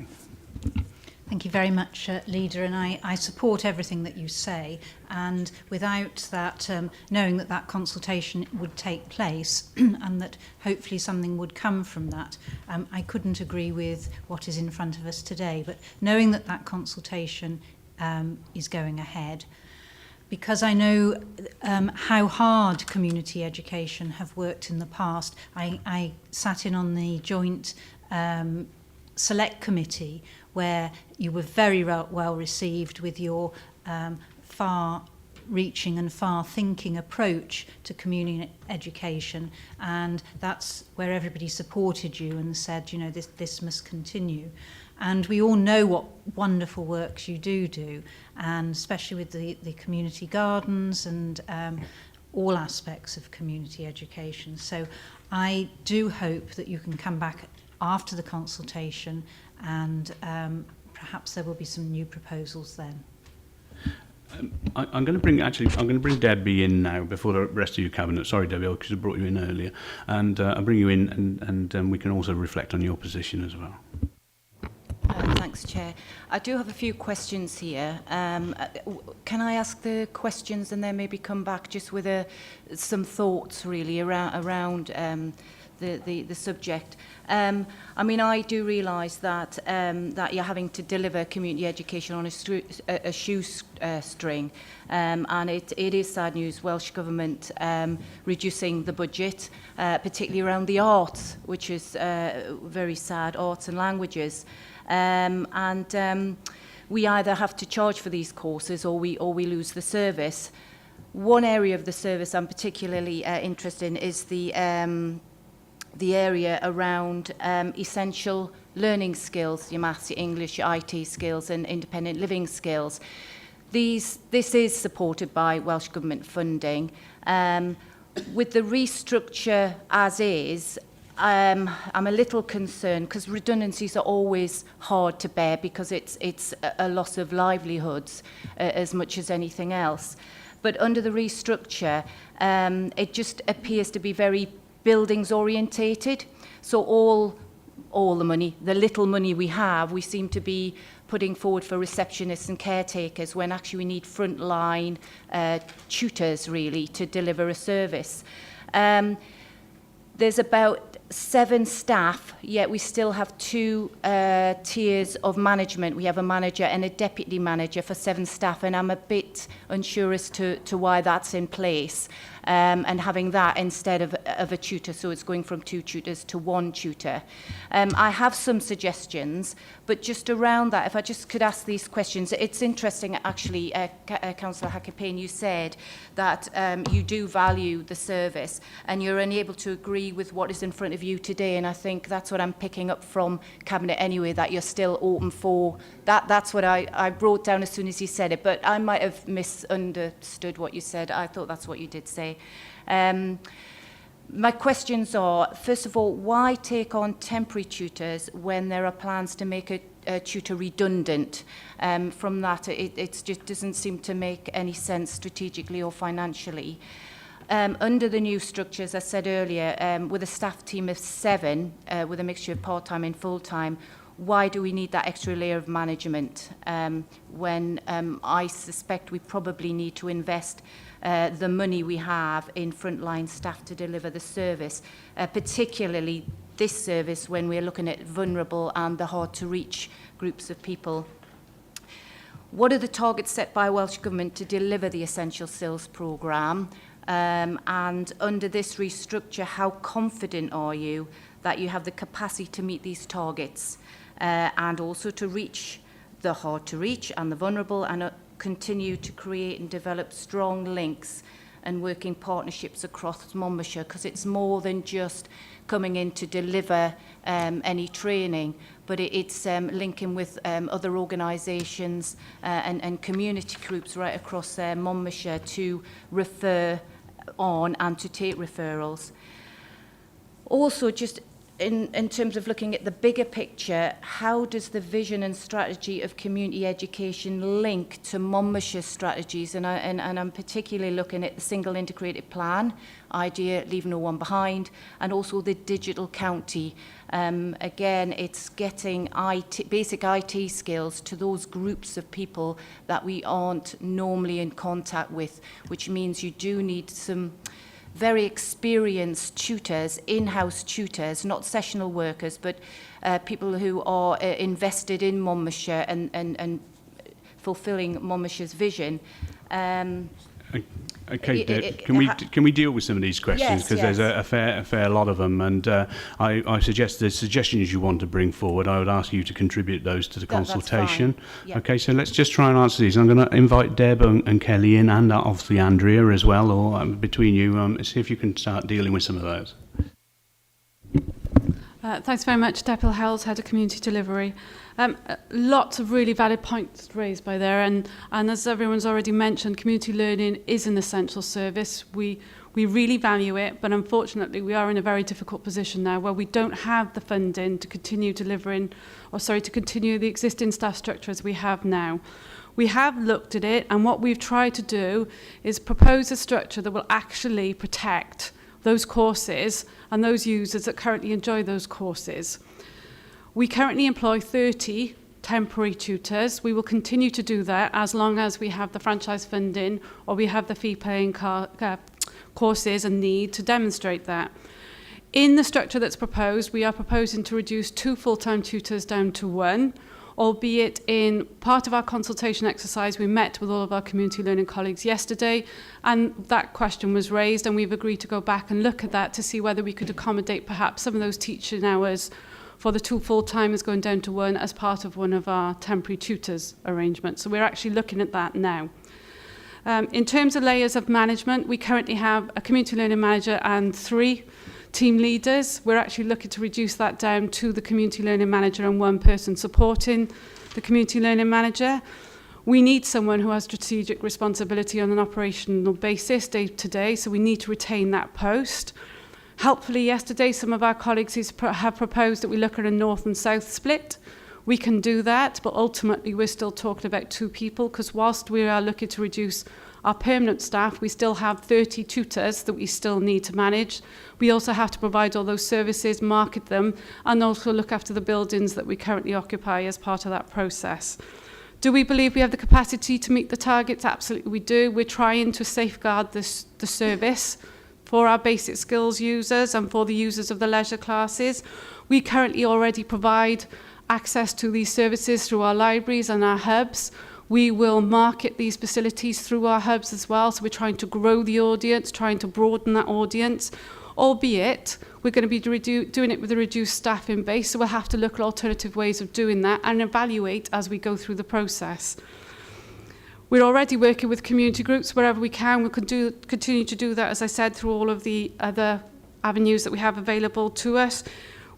Thank you very much, Leader, and I support everything that you say, and without that, knowing that consultation would take place and that hopefully something would come from that, I couldn't agree with what is in front of us today. But knowing that consultation is going ahead, because I know how hard community education have worked in the past. I sat in on the joint select committee where you were very well received with your far-reaching and far-thinking approach to community education, and that's where everybody supported you and said, this must continue. And we all know what wonderful works you do, and especially with the community gardens and all aspects of community education. So I do hope that you can come back after the consultation, and perhaps there will be some new proposals then. I'm going to bring Debbie in now before the rest of your cabinet. Sorry, Debbie, I could have brought you in earlier, and I'll bring you in, and we can also reflect on your position as well. Thanks, Chair. I do have a few questions here. Can I ask the questions and then maybe come back just with some thoughts really around the subject? I mean, I do realise that that you're having to deliver community education on a shoestring, and it is sad news. Welsh Government reducing the budget, particularly around the arts, which is very sad, arts and languages. We either have to charge for these courses or we lose the service. One area of the service I'm particularly interested in is the area around essential learning skills, your maths, your English, your IT skills and independent living skills. This is supported by Welsh Government funding. With the restructure as is, I'm a little concerned because redundancies are always hard to bear because it's a loss of livelihoods as much as anything else. But under the restructure, it just appears to be very buildings orientated. So all the money, the little money we have, we seem to be putting forward for receptionists and caretakers when actually we need frontline tutors really to deliver a service. There's about 7 staff, yet we still have 2 tiers of management. We have a manager and a deputy manager for 7 staff, and I'm a bit unsure as to why that's in place. And having that instead of a tutor, so it's going from 2 tutors to 1 tutor. I have some suggestions, but just around that, if I just could ask these questions. It's interesting, actually, Councillor Hackapane, you said that you do value the service and you're unable to agree with what is in front of you today, and I think that's what I'm picking up from Cabinet anyway, that you're still open for that. That's what I brought down as soon as you said it, but I might have misunderstood what you said. I thought that's what you did say. My questions are, first of all, why take on temporary tutors when there are plans to make a tutor redundant? From that, it just doesn't seem to make any sense strategically or financially. Under the new structure, as I said earlier, with a staff team of 7, with a mixture of part-time and full-time, why do we need that extra layer of management when I suspect we probably need to invest the money we have in frontline staff to deliver the service, particularly this service when we're looking at vulnerable and the hard-to-reach groups of people. What are the targets set by Welsh Government to deliver the Essential Skills programme? And under this restructure, how confident are you that you have the capacity to meet these targets and also to reach the hard-to-reach and the vulnerable and continue to create and develop strong links and working partnerships across Monmouthshire, because it's more than just coming in to deliver any training, but it's linking with other organisations and community groups right across Monmouthshire to refer on and to take referrals. Also, just in terms of looking at the bigger picture, how does the vision and strategy of community education link to Monmouthshire's strategies? And I'm particularly looking at the single integrated plan idea, leave no one behind, and also the digital county. Again, it's getting basic IT skills to those groups of people that we aren't normally in contact with, which means you do need some very experienced tutors, in-house tutors, not sessional workers, but people who are invested in Monmouthshire and fulfilling Monmouthshire's vision. Okay, Deb, can we deal with some of these questions, because there's a fair lot of them, and I suggest the suggestions you want to bring forward, I would ask you to contribute those to the consultation. Okay, so let's just try and answer these. I'm going to invite Deb and Kelly in, and obviously Andrea as well, or between you, see if you can start dealing with some of those. Thanks very much, Depil Howells, Head of Community Delivery. Lots of really valid points raised by there, and as everyone's already mentioned, community learning is an essential service. We really value it, but unfortunately we are in a very difficult position now where we don't have the funding to continue to continue the existing staff structure as we have now. We have looked at it, and what we've tried to do is propose a structure that will actually protect those courses and those users that currently enjoy those courses. We currently employ 30 temporary tutors. We will continue to do that as long as we have the franchise funding or we have the fee-paying courses and need to demonstrate that. In the structure that's proposed, we are proposing to reduce 2 full-time tutors down to 1, albeit in part of our consultation exercise, we met with all of our community learning colleagues yesterday, and that question was raised, and we've agreed to go back and look at that to see whether we could accommodate perhaps some of those teaching hours for the 2 full-timers going down to 1 as part of one of our temporary tutors arrangements. So we're actually looking at that now. In terms of layers of management, we currently have a community learning manager and 3 team leaders. We're actually looking to reduce that down to the community learning manager and 1 person supporting the community learning manager. We need someone who has strategic responsibility on an operational basis day to day, so we need to retain that post. Helpfully, yesterday, some of our colleagues have proposed that we look at a north and south split. We can do that, but ultimately we're still talking about 2 people, because whilst we are looking to reduce our permanent staff, we still have 30 tutors that we still need to manage. We also have to provide all those services, market them, and also look after the buildings that we currently occupy as part of that process. Do we believe we have the capacity to meet the targets? Absolutely we do. We're trying to safeguard the service for our basic skills users and for the users of the leisure classes. We currently already provide access to these services through our libraries and our hubs. We will market these facilities through our hubs as well, so we're trying to grow the audience, trying to broaden that audience, albeit we're going to be doing it with a reduced staffing base, so we'll have to look at alternative ways of doing that and evaluate as we go through the process. We're already working with community groups wherever we can. We can continue to do that, as I said, through all of the other avenues that we have available to us.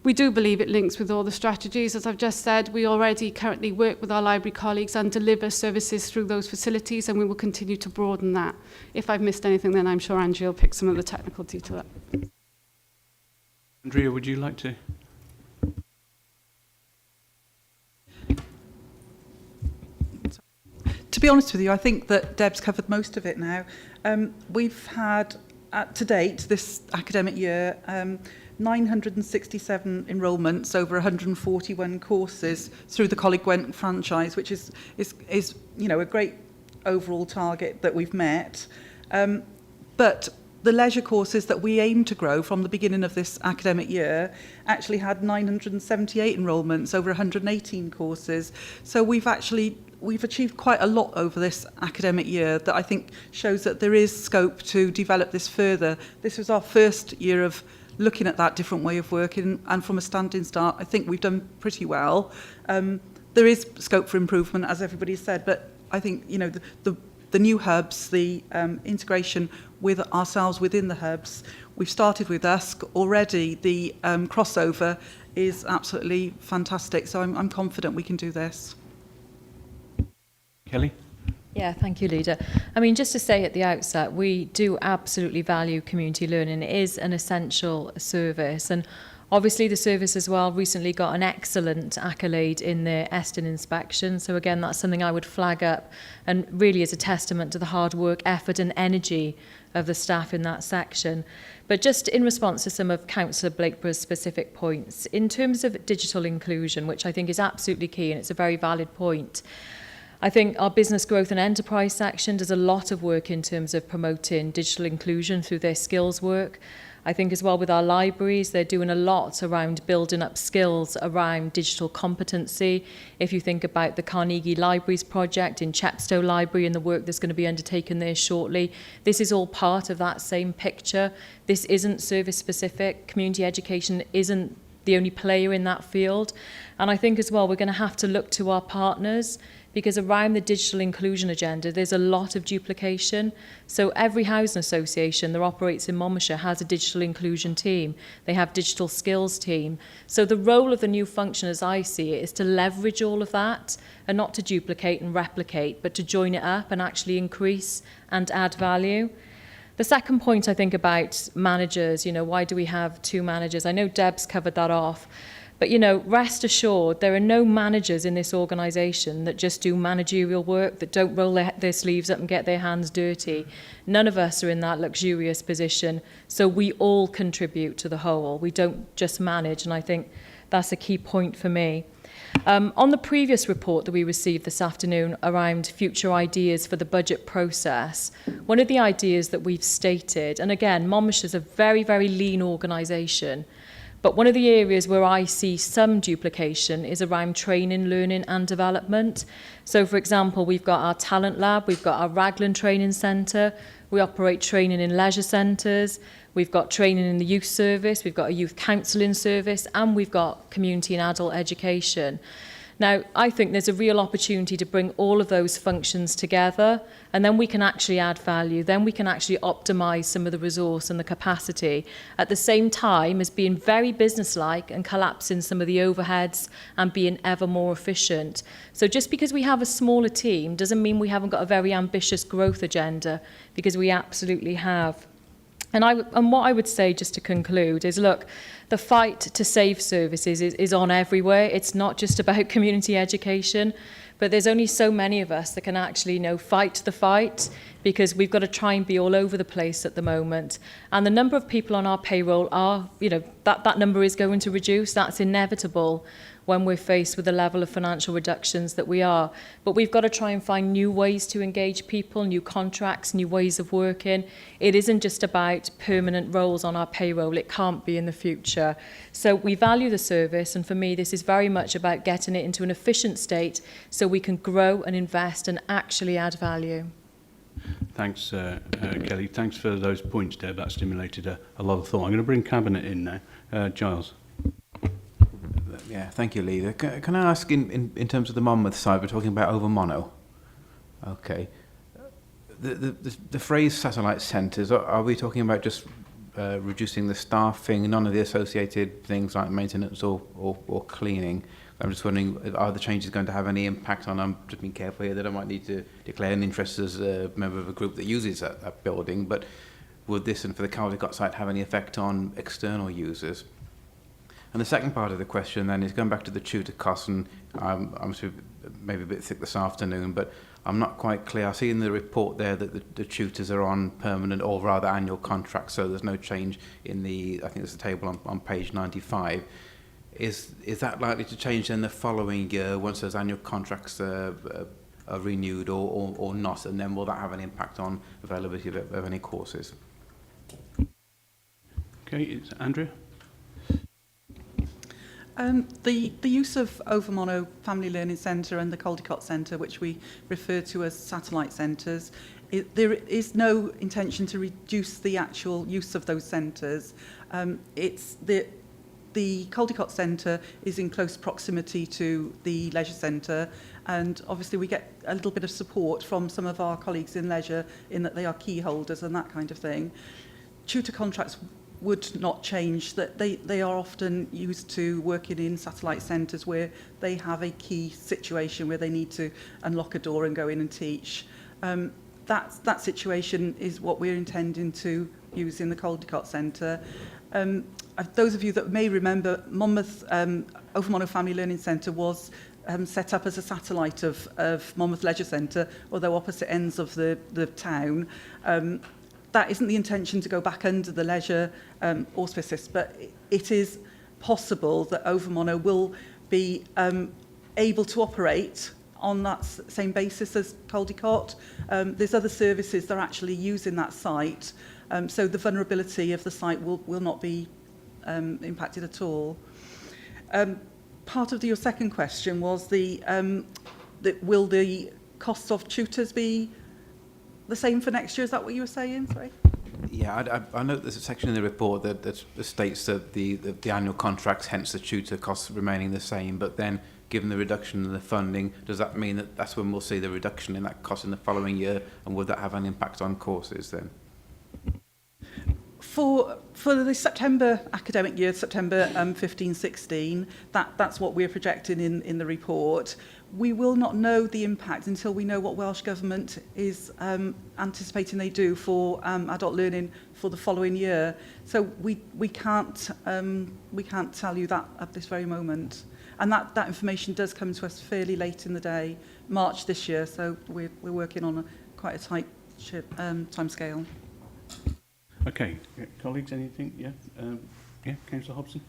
We do believe it links with all the strategies. As I've just said, we already currently work with our library colleagues and deliver services through those facilities, and we will continue to broaden that. If I've missed anything, then I'm sure Angie will pick some of the technical detail up. Andrea, would you like to? To be honest with you, I think that Deb's covered most of it now. We've had, to date, this academic year, 967 enrolments over 141 courses through the Coleg Gwent franchise, which is you know, a great overall target that we've met. But the leisure courses that we aim to grow from the beginning of this academic year actually had 978 enrolments over 118 courses. So we've achieved quite a lot over this academic year that I think shows that there is scope to develop this further. This was our first year of looking at that different way of working, and from a standing start, I think we've done pretty well. There is scope for improvement, as everybody said, but I think, you know, the new hubs, the integration with ourselves within the hubs, we've started with USC already. The crossover is absolutely fantastic, so I'm confident we can do this. Kelly? Yeah, thank you, Leader. I mean, just to say at the outset, we do absolutely value community learning. It is an essential service. And obviously the service as well recently got an excellent accolade in the Eston inspection. So again, that's something I would flag up and really is a testament to the hard work, effort and energy of the staff in that section. But just in response to some of Councillor Blakeborough's specific points, in terms of digital inclusion, which I think is absolutely key and it's a very valid point, I think our business growth and enterprise section does a lot of work in terms of promoting digital inclusion through their skills work. I think as well with our libraries, they're doing a lot around building up skills around digital competency. If you think about the Carnegie Libraries project in Chepstow Library and the work that's going to be undertaken there shortly, this is all part of that same picture. This isn't service specific. Community education isn't the only player in that field. And I think as well, we're going to have to look to our partners, because around the digital inclusion agenda, there's a lot of duplication. So every housing association that operates in Monmouthshire has a digital inclusion team. They have digital skills team. So the role of the new function, as I see it, is to leverage all of that and not to duplicate and replicate, but to join it up and actually increase and add value. The second point I think about managers, you know, why do we have 2 managers? I know Deb's covered that off. But, you know, rest assured, there are no managers in this organisation that just do managerial work, that don't roll their sleeves up and get their hands dirty. None of us are in that luxurious position. So we all contribute to the whole. We don't just manage. And I think that's a key point for me. On the previous report that we received this afternoon around future ideas for the budget process, one of the ideas that we've stated, and again, Monmouthshire is a very, very lean organisation, but one of the areas where I see some duplication is around training, learning and development. So, for example, we've got our talent lab, we've got our Raglan Training Centre, we operate training in leisure centres, we've got training in the youth service, we've got a youth counselling service, and we've got community and adult education. Now, I think there's a real opportunity to bring all of those functions together, and then we can actually add value. Then we can actually optimise some of the resource and the capacity at the same time as being very businesslike and collapsing some of the overheads and being ever more efficient. So just because we have a smaller team doesn't mean we haven't got a very ambitious growth agenda, because we absolutely have. And what I would say, just to conclude, is look, the fight to save services is on everywhere. It's not just about community education, but there's only so many of us that can actually, fight the fight, because we've got to try and be all over the place at the moment. And the number of people on our payroll are, that number is going to reduce. That's inevitable when we're faced with the level of financial reductions that we are. But we've got to try and find new ways to engage people, new contracts, new ways of working. It isn't just about permanent roles on our payroll. It can't be in the future. So we value the service, and for me, this is very much about getting it into an efficient state so we can grow and invest and actually add value. Thanks, Kelly. Thanks for those points, Deb. That stimulated a lot of thought. I'm going to bring Cabinet in now. Giles. Yeah, thank you, Leader. Can I ask, in terms of the Monmouth side, we're talking about over mono. Okay. The phrase satellite centres, are we talking about just reducing the staffing, none of the associated things like maintenance or cleaning? I'm just wondering, are the changes going to have any impact on, I'm just being careful here that I might need to declare an interest as a member of a group that uses that building, but would this, and for the Caldicott site, have any effect on external users? And the second part of the question then is going back to the tutor costs, and I'm maybe a bit thick this afternoon, but I'm not quite clear. I see in the report there that the tutors are on permanent or rather annual contracts, so there's no change in the, I think there's a table on page 95. Is that likely to change then the following year once those annual contracts are renewed or not, and then will that have an impact on availability of any courses? Okay, it's Andrea. The use of Overmono Family Learning Centre and the Caldicott Centre, which we refer to as satellite centres, there is no intention to reduce the actual use of those centres. It's the Caldicott Centre is in close proximity to the Leisure Centre, and obviously we get a little bit of support from some of our colleagues in Leisure in that they are key holders and that kind of thing. Tutor contracts would not change, that they are often used to working in satellite centres where they have a key situation where they need to unlock a door and go in and teach. That situation is what we're intending to use in the Caldicott Centre. Those of you that may remember, Monmouth Overmono Family Learning Centre was set up as a satellite of Monmouth Leisure Centre, although opposite ends of the town. That isn't the intention to go back under the leisure auspices, but it is possible that Overmono will be able to operate on that same basis as Caldicott. There's other services that are actually using that site, so the vulnerability of the site will not be impacted at all. Part of your second question was will the costs of tutors be the same for next year? Is that what you were saying? Sorry. Yeah, I know there's a section in the report that states that the annual contracts, hence the tutor costs remaining the same, but then given the reduction in the funding, does that mean that that's when we'll see the reduction in that cost in the following year, and would that have an impact on courses then? For the September academic year, September 15-16, that's what we're projecting in the report. We will not know the impact until we know what Welsh Government is anticipating they do for adult learning for the following year. So we can't tell you that at this very moment. And that information does come to us fairly late in the day, March this year. So we're working on quite a tight timescale. Okay, colleagues, anything? Yeah, Councillor Hobson.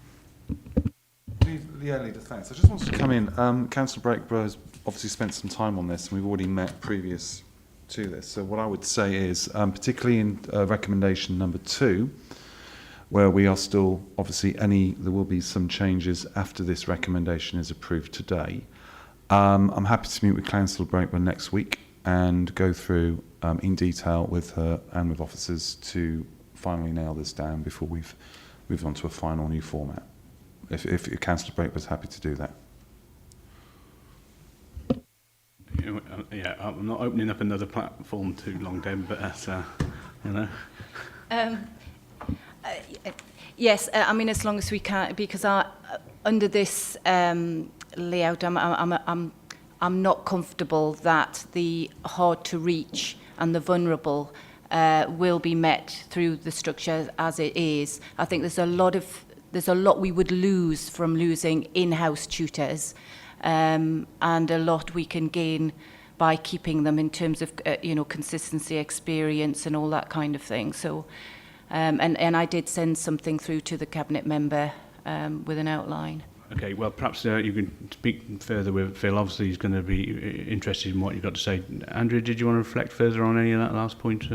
Yeah, Leader, thanks. I just wanted to come in. Councillor Breakborough has obviously spent some time on this, and we've already met previous to this. So what I would say is, particularly in recommendation number 2, where we are still, obviously, there will be some changes after this recommendation is approved today. I'm happy to meet with Councillor Breakborough next week and go through in detail with her and with officers to finally nail this down before we've moved on to a final new format. If Councillor Breakborough is happy to do that. Yeah, I'm not opening up another platform too long, Deb, but that's, Yes, I mean, as long as we can, because under this layout, I'm not comfortable that the hard to reach and the vulnerable will be met through the structure as it is. I think there's a lot we would lose from losing in-house tutors, and a lot we can gain by keeping them in terms of consistency, experience, and all that kind of thing. So, and I did send something through to the cabinet member with an outline. Okay, well, perhaps you can speak further with Phil. Obviously, he's going to be interested in what you've got to say. Andrea, did you want to reflect further on any of that last point?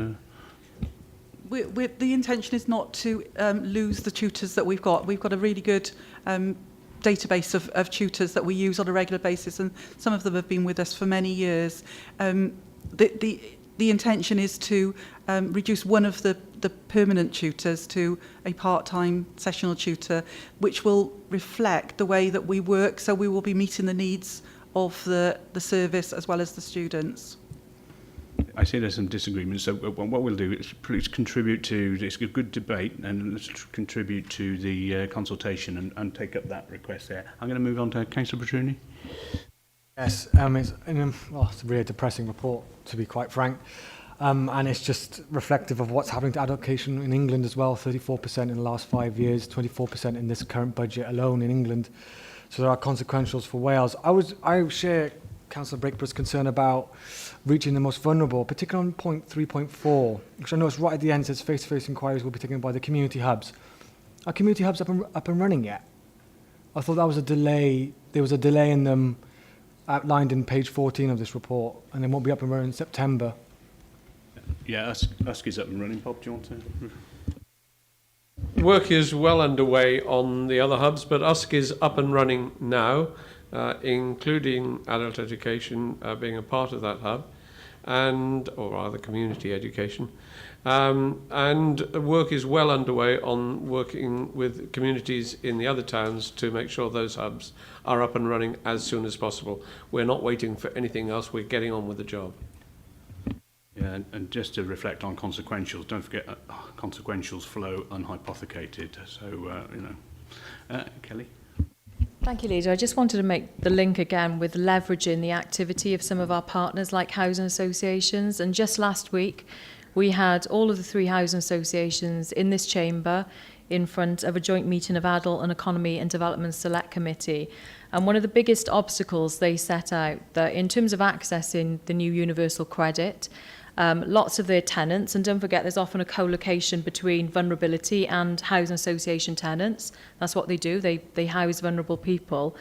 The intention is not to lose the tutors that we've got. We've got a really good database of tutors that we use on a regular basis, and some of them have been with us for many years. The intention is to reduce one of the permanent tutors to a part-time sessional tutor, which will reflect the way that we work, so we will be meeting the needs of the service as well as the students. I see there's some disagreements, so what we'll do is please contribute to this good debate, and let's contribute to the consultation and take up that request there. I'm going to move on to Councillor Petruni. Yes, it's a really depressing report, to be quite frank. And it's just reflective of what's happening to adult education in England as well. 34% in the last 5 years, 24% in this current budget alone in England. So there are consequentials for Wales. I share Councillor Breakborough's concern about reaching the most vulnerable, particularly on point 3.4, because I know it's right at the end, it says face-to-face inquiries will be taken by the community hubs. Are community hubs up and running yet? I thought that was a delay. There was a delay in them outlined in page 14 of this report, and they won't be up and running in September. Yeah, USC is up and running. Bob, do you want to? Work is well underway on the other hubs, but USC is up and running now, including adult education being a part of that hub, or rather community education. And work is well underway on working with communities in the other towns to make sure those hubs are up and running as soon as possible. We're not waiting for anything else, we're getting on with the job. Yeah, and just to reflect on consequentials, don't forget consequentials flow unhypothecated. So, Kelly? Thank you, Leader. I just wanted to make the link again with leveraging the activity of some of our partners like housing associations. And just last week, we had all of the 3 housing associations in this chamber in front of a joint meeting of Adult and Economy and Development Select Committee. And one of the biggest obstacles they set out that in terms of accessing the new universal credit, lots of their tenants, and don't forget there's often a co-location between vulnerability and housing association tenants. That's what they do, they house vulnerable people.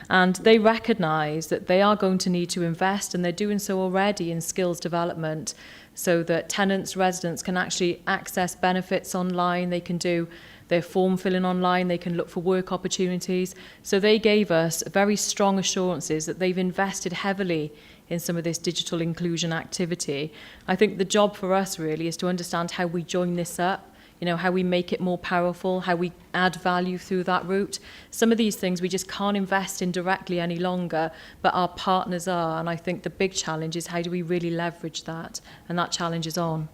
And they recognise that they are going to need to invest, and they're doing so already, in skills development, so that tenants, residents can actually access benefits online, they can do their form filling online, they can look for work opportunities. So they gave us very strong assurances that they've invested heavily in some of this digital inclusion activity. I think the job for us really is to understand how we join this up, how we make it more powerful, how we add value through that route. Some of these things we just can't invest in directly any longer, but our partners are, and I think the big challenge is how do we really leverage that, and that challenge is on.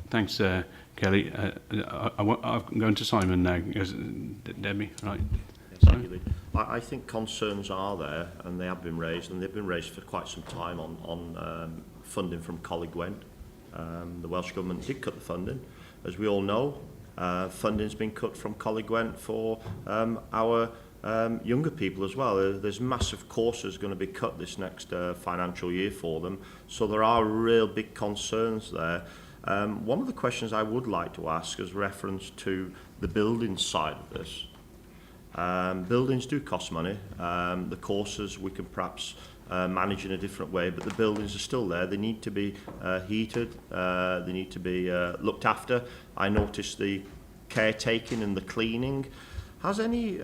Thanks, Kelly. I'm going to Simon now. Debbie, right? I think concerns are there, and they have been raised, and they've been raised for quite some time on funding from Coleg Gwent. The Welsh Government did cut the funding. As we all know, funding's been cut from Coleg Gwent for our younger people as well. There's massive courses going to be cut this next financial year for them, so there are real big concerns there. One of the questions I would like to ask is reference to the building side of this. Buildings do cost money. The courses we can perhaps manage in a different way, but the buildings are still there. They need to be heated. They need to be looked after. I noticed the caretaking and the cleaning. Has any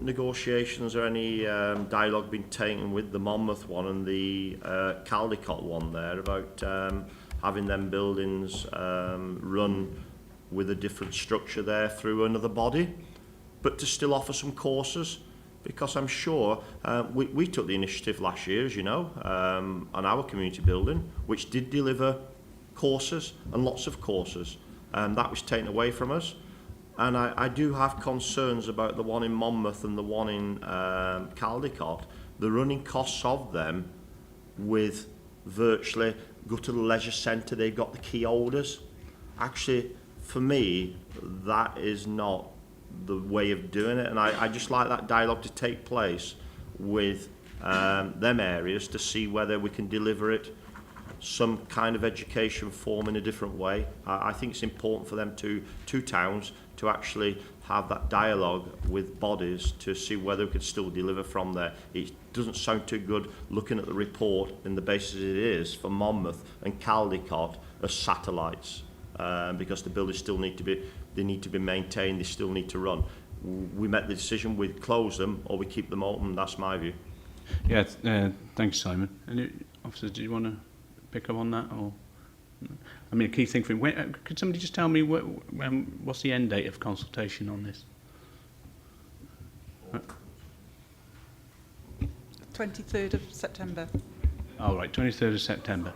negotiations or any dialogue been taken with the Monmouth one and the Caldecott one there about having them buildings run with a different structure there through another body, but to still offer some courses? Because I'm sure we took the initiative last year, as you know, on our community building, which did deliver courses and lots of courses. That was taken away from us. And I do have concerns about the one in Monmouth and the one in Caldecott, the running costs of them with virtually go to the leisure centre, they've got the key holders. Actually, for me, that is not the way of doing it, and I just like that dialogue to take place with them areas to see whether we can deliver it some kind of education form in a different way. I think it's important for them two towns to actually have that dialogue with bodies to see whether we can still deliver from there. It doesn't sound too good looking at the report and the basis it is for Monmouth and Caldicot as satellites, because the buildings still need to be maintained, they still need to run. We make the decision, we close them or we keep them open. That's my view. Yeah, thanks, Simon. Any officers, do you want to pick up on that? Or, I mean, a key thing for me, could somebody just tell me what's the end date of consultation on this? 23rd of September. Oh, right, 23rd of September.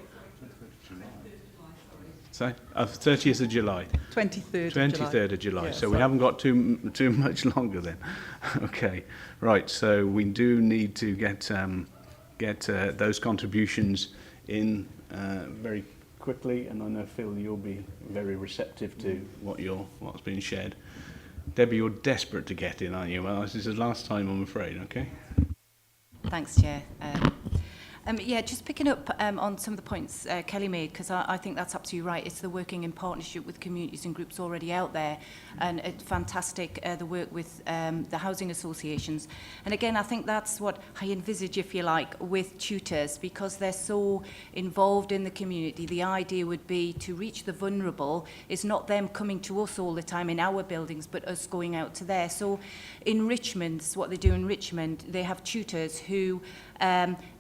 Sorry? 30th of July. 23rd of July. 23rd of July. Yeah, so we haven't got too much longer then. Okay, right. So we do need to get those contributions in very quickly, and I know Phil, you'll be very receptive to what's been shared. Debbie, you're desperate to get in, aren't you? Well, this is the last time, I'm afraid. Okay. Thanks, Chair. Yeah, just picking up on some of the points Kelly made, because I think that's absolutely right. It's the working in partnership with communities and groups already out there, and it's fantastic, the work with the housing associations. And again, I think that's what I envisage, if you like, with tutors, because they're so involved in the community. The idea would be to reach the vulnerable. It's not them coming to us all the time in our buildings, but us going out to there. So in Richmond, what they do in Richmond, they have tutors who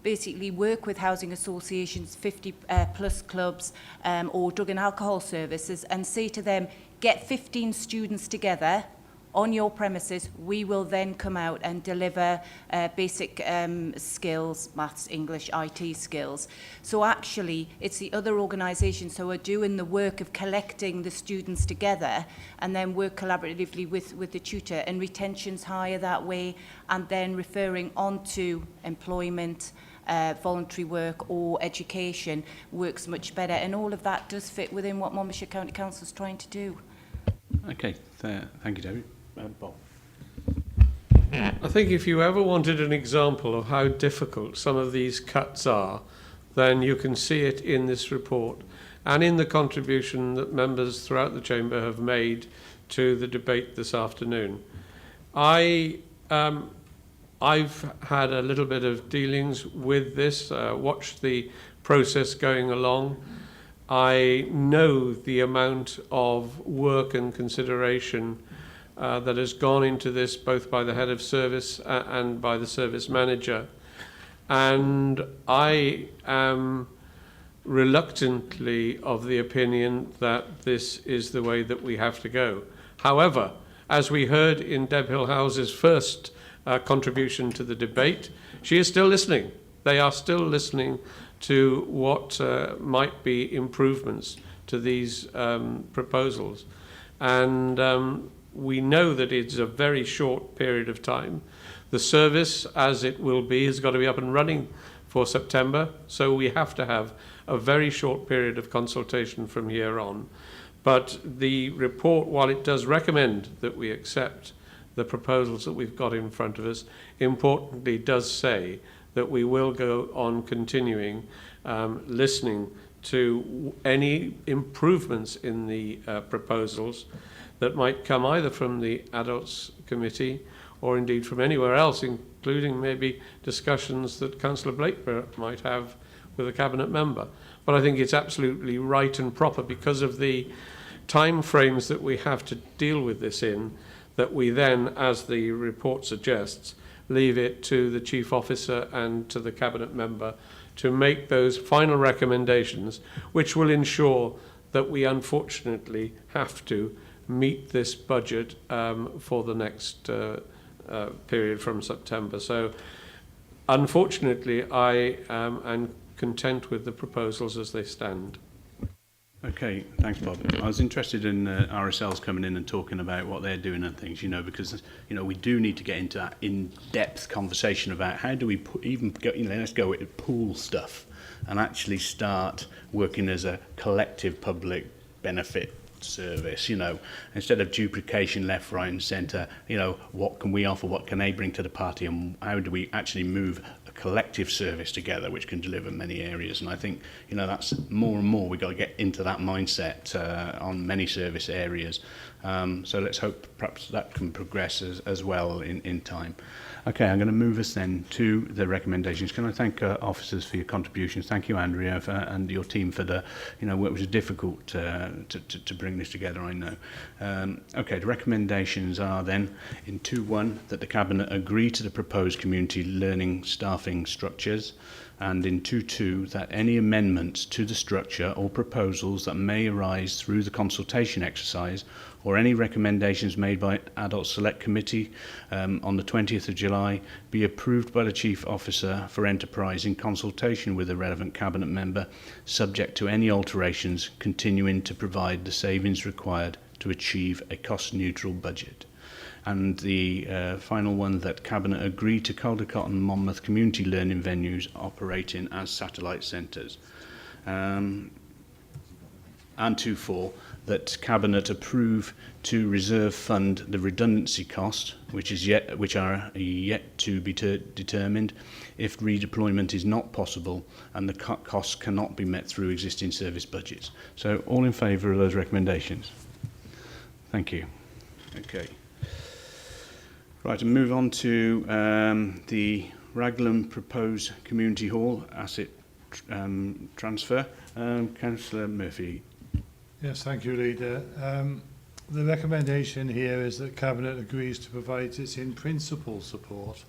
basically work with housing associations, 50 plus clubs or drug and alcohol services, and say to them, get 15 students together on your premises, we will then come out and deliver basic skills, maths, English, IT skills. So actually, it's the other organisations who are doing the work of collecting the students together and then work collaboratively with the tutor, and retention's higher that way, and then referring on to employment, voluntary work or education works much better. And all of that does fit within what Monmouthshire County Council is trying to do. Okay, thank you, David. Bob. I think if you ever wanted an example of how difficult some of these cuts are, then you can see it in this report and in the contribution that members throughout the Chamber have made to the debate this afternoon. I've had a little bit of dealings with this, watched the process going along. I know the amount of work and consideration that has gone into this, both by the head of service and by the service manager. And I am reluctantly of the opinion that this is the way that we have to go. However, as we heard in Deb Hill-House's first contribution to the debate, she is still listening. They are still listening to what might be improvements to these proposals. And we know that it's a very short period of time. The service, as it will be, has got to be up and running for September, so we have to have a very short period of consultation from here on. But the report, while it does recommend that we accept the proposals that we've got in front of us, importantly does say that we will go on continuing listening to any improvements in the proposals that might come either from the Adults Committee or indeed from anywhere else, including maybe discussions that Councillor Blakeburn might have with a Cabinet member. But I think it's absolutely right and proper, because of the time frames that we have to deal with this in, that we then, as the report suggests, leave it to the Chief Officer and to the Cabinet member to make those final recommendations, which will ensure that we unfortunately have to meet this budget for the next period from September. So unfortunately, I am content with the proposals as they stand. Okay, thanks, Bob. I was interested in RSLs coming in and talking about what they're doing and things, because, we do need to get into that in-depth conversation about how do we let's go with pool stuff and actually start working as a collective public benefit service, instead of duplication left, right and centre, what can we offer, what can they bring to the party, and how do we actually move a collective service together which can deliver many areas. And I think, that's more and more we've got to get into that mindset on many service areas. So let's hope perhaps that can progress as well in time. Okay, I'm going to move us then to the recommendations. Can I thank officers for your contributions? Thank you, Andrea, and your team for the, work was difficult to bring this together, I know. Okay, the recommendations are then in 2.1 that the Cabinet agree to the proposed community learning staffing structures, and in 2.2 that any amendments to the structure or proposals that may arise through the consultation exercise or any recommendations made by Adult Select Committee on the 20th of July be approved by the Chief Officer for Enterprise in consultation with the relevant Cabinet member, subject to any alterations continuing to provide the savings required to achieve a cost-neutral budget. And the final one, that Cabinet agree to Caldecott and Monmouth community learning venues operating as satellite centres. And 2.4, that Cabinet approve to reserve fund the redundancy cost, which are yet to be determined, if redeployment is not possible and the costs cannot be met through existing service budgets. So all in favour of those recommendations? Thank you. Okay. Right, and move on to the Raglan proposed community hall asset transfer. Councillor Murphy. Yes, thank you, Leader. The recommendation here is that Cabinet agrees to provide its in-principle support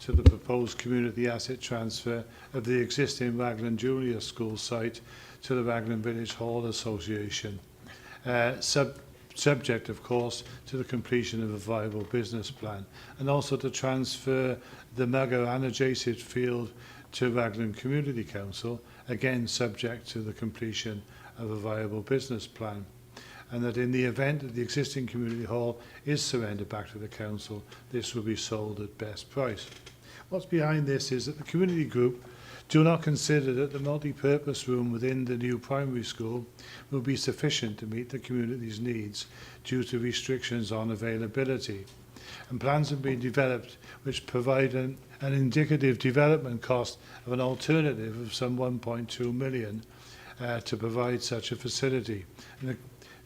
to the proposed community asset transfer of the existing Raglan Junior School site to the Raglan Village Hall Association, subject, of course, to the completion of a viable business plan, and also to transfer the Mugger and adjacent field to Raglan Community Council, again subject to the completion of a viable business plan, and that in the event that the existing community hall is surrendered back to the council, this will be sold at best price. What's behind this is that the community group do not consider that the multi-purpose room within the new primary school will be sufficient to meet the community's needs due to restrictions on availability. And plans have been developed which provide an indicative development cost of an alternative of some 1.2 million to provide such a facility. And the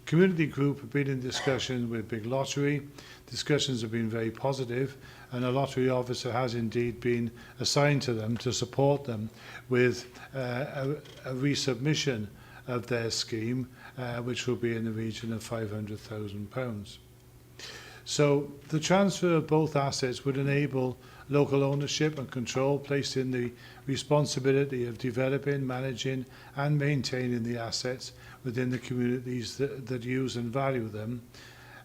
community group have been in discussion with Big Lottery. Discussions have been very positive, and a lottery officer has indeed been assigned to them to support them with a resubmission of their scheme, which will be in the region of £500,000. So the transfer of both assets would enable local ownership and control placed in the responsibility of developing, managing and maintaining the assets within the communities that use and value them.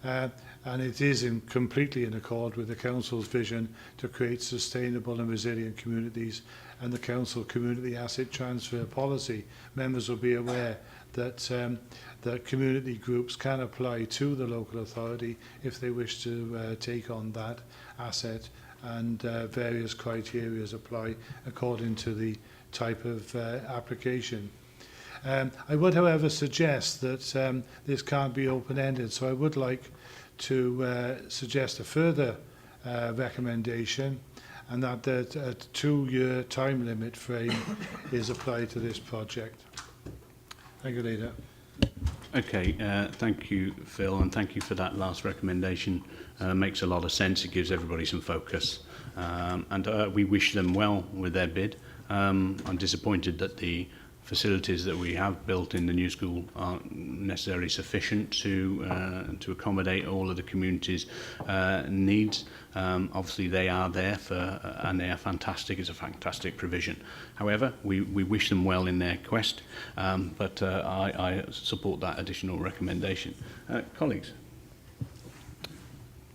And it is completely in accord with the Council's vision to create sustainable and resilient communities and the Council community asset transfer policy. Members will be aware that that community groups can apply to the local authority if they wish to take on that asset, and various criteria apply according to the type of application. I would, however, suggest that this can't be open-ended, so I would like to suggest a further recommendation, and that a 2-year time limit frame is applied to this project. Thank you, Leader. Okay, thank you, Phil, and thank you for that last recommendation. Makes a lot of sense. It gives everybody some focus, and we wish them well with their bid. I'm disappointed that the facilities that we have built in the new school aren't necessarily sufficient to accommodate all of the community's needs. Obviously, they are there and they are fantastic. It's a fantastic provision. However, we wish them well in their quest, but I support that additional recommendation. Colleagues?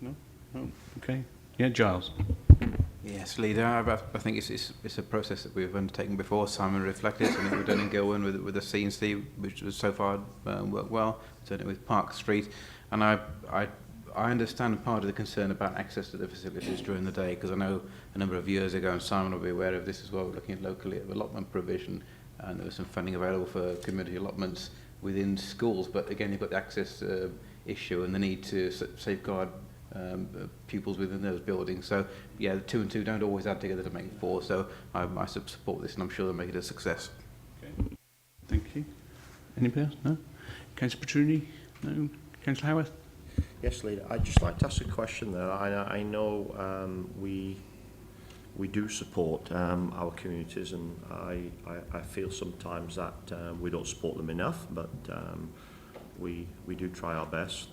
No? Oh, okay. Yeah, Giles. Yes, Leader. I think it's a process that we've undertaken before. Simon reflected, something we've done in Gilwyn with the C&C, which was so far worked well. We've done it with Park Street, and I understand part of the concern about access to the facilities during the day, because I know a number of years ago, and Simon will be aware of this as well, we're looking at locally at allotment provision, and there was some funding available for community allotments within schools, but again you've got the access issue and the need to safeguard pupils within those buildings. So yeah, the 2 and 2 don't always add together to make 4, so I support this, and I'm sure they'll make it a success. Okay. Thank you. Anybody else? No? Councillor Petruni? No? Councillor Howarth? Yes, Leader. I'd just like to ask a question there. I know we do support our communities, and I feel sometimes that we don't support them enough, but we do try our best.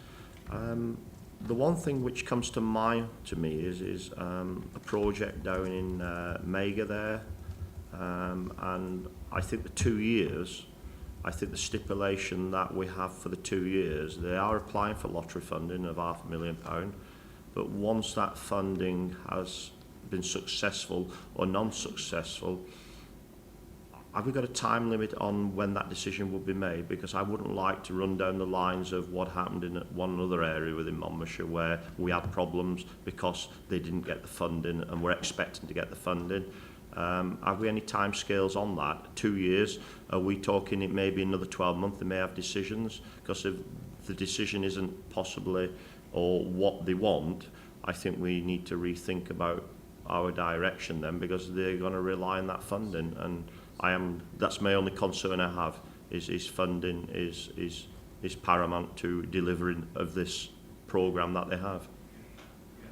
The one thing which comes to mind to me is a project down in Mega there, and I think the 2 years, I think the stipulation that we have for the 2 years, they are applying for lottery funding of £500,000, but once that funding has been successful or non-successful, have we got a time limit on when that decision will be made? Because I wouldn't like to run down the lines of what happened in one other area within Monmouthshire where we had problems because they didn't get the funding and we're expecting to get the funding. Have we any time scales on that? 2 years? Are we talking it may be another 12 months they may have decisions? Because if the decision isn't possibly or what they want, I think we need to rethink about our direction then, because they're going to rely on that funding, and that's my only concern I have is funding is paramount to delivering of this programme that they have.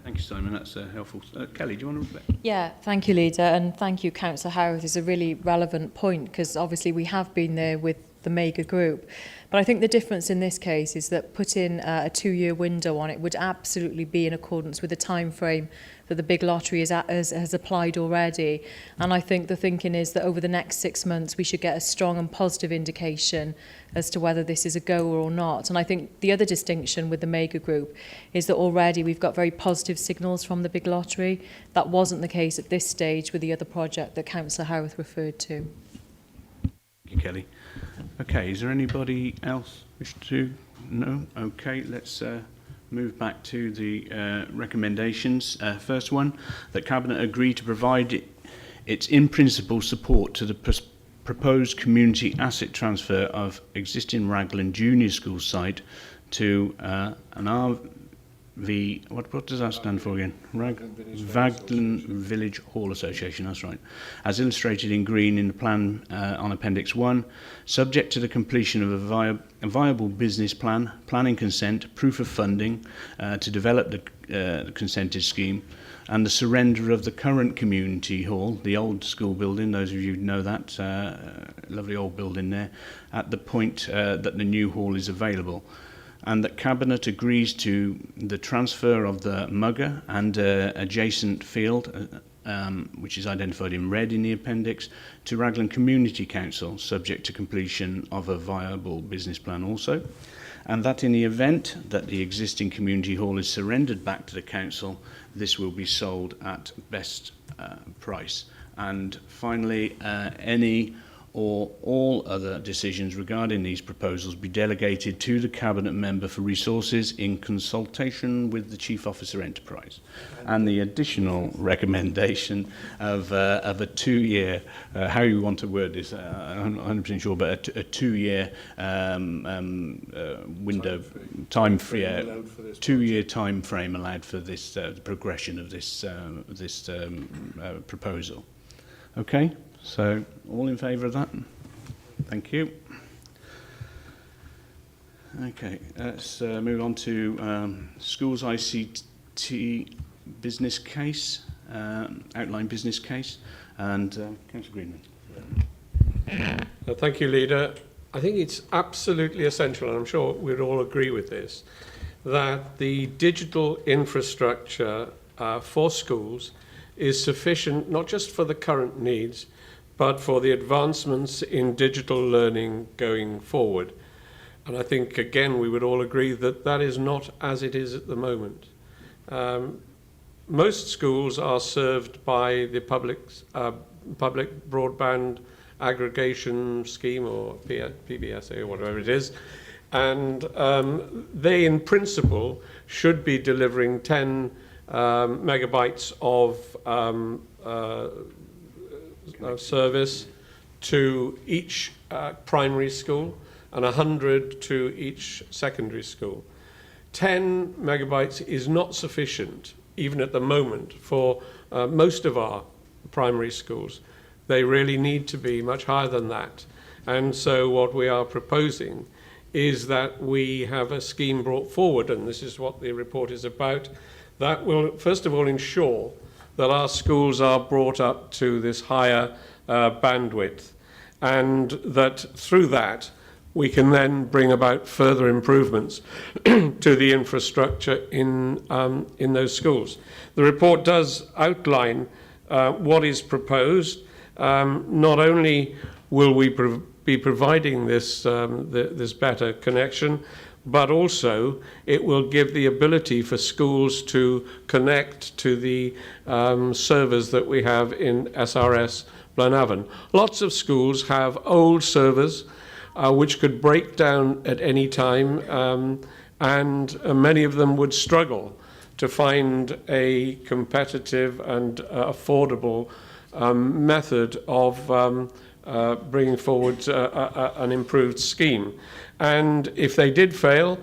Thank you, Simon. That's helpful. Kelly, do you want to reflect? Yeah, thank you, Leader, and thank you, Councillor Howarth. It's a really relevant point, because obviously we have been there with the Mega Group. But I think the difference in this case is that putting a 2-year window on it would absolutely be in accordance with the time frame that the Big Lottery has applied already. And I think the thinking is that over the next 6 months we should get a strong and positive indication as to whether this is a goer or not. And I think the other distinction with the Mega Group is that already we've got very positive signals from the Big Lottery. That wasn't the case at this stage with the other project that Councillor Howarth referred to. Thank you, Kelly. Okay, is there anybody else wish to? No? Okay, let's move back to the recommendations. First one, that Cabinet agree to provide its in-principle support to the proposed community asset transfer of existing Raglan Junior School site to an RV, what does that stand for again? Raglan Village Hall Association, that's right. As illustrated in green in the plan on Appendix 1, subject to the completion of a viable business plan, planning consent, proof of funding to develop the consented scheme, and the surrender of the current community hall, the old school building, those of you who know that, lovely old building there, at the point that the new hall is available. And that Cabinet agrees to the transfer of the Mugger and adjacent field, which is identified in red in the appendix, to Raglan Community Council, subject to completion of a viable business plan also. And that in the event that the existing community hall is surrendered back to the council, this will be sold at best price. And finally, any or all other decisions regarding these proposals be delegated to the Cabinet Member for Resources in consultation with the Chief Officer Enterprise. And the additional recommendation of a 2-year, how you want to word this, I'm not 100% sure, but a 2-year window, time frame, 2-year time frame allowed for this the progression of this proposal. Okay? So, all in favour of that? Thank you. Okay, let's move on to schools ICT business case, outline business case, and Councillor Greenman. Thank you, Leader. I think it's absolutely essential, and I'm sure we'd all agree with this, that the digital infrastructure for schools is sufficient not just for the current needs, but for the advancements in digital learning going forward. And I think, again, we would all agree that that is not as it is at the moment. most schools are served by the public broadband aggregation scheme, or PBSA, or whatever it is, and they in principle should be delivering 10 megabytes of service to each primary school and 100 to each secondary school. 10 megabytes is not sufficient, even at the moment, for most of our primary schools. They really need to be much higher than that. And so what we are proposing is that we have a scheme brought forward, and this is what the report is about, that will first of all ensure that our schools are brought up to this higher bandwidth, and that through that we can then bring about further improvements to the infrastructure in those schools. The report does outline what is proposed. Not only will we be providing this, this better connection, but also it will give the ability for schools to connect to the servers that we have in SRS Blenavon. Lots of schools have old servers which could break down at any time, and many of them would struggle to find a competitive and affordable method of bringing forward an improved scheme. And if they did fail,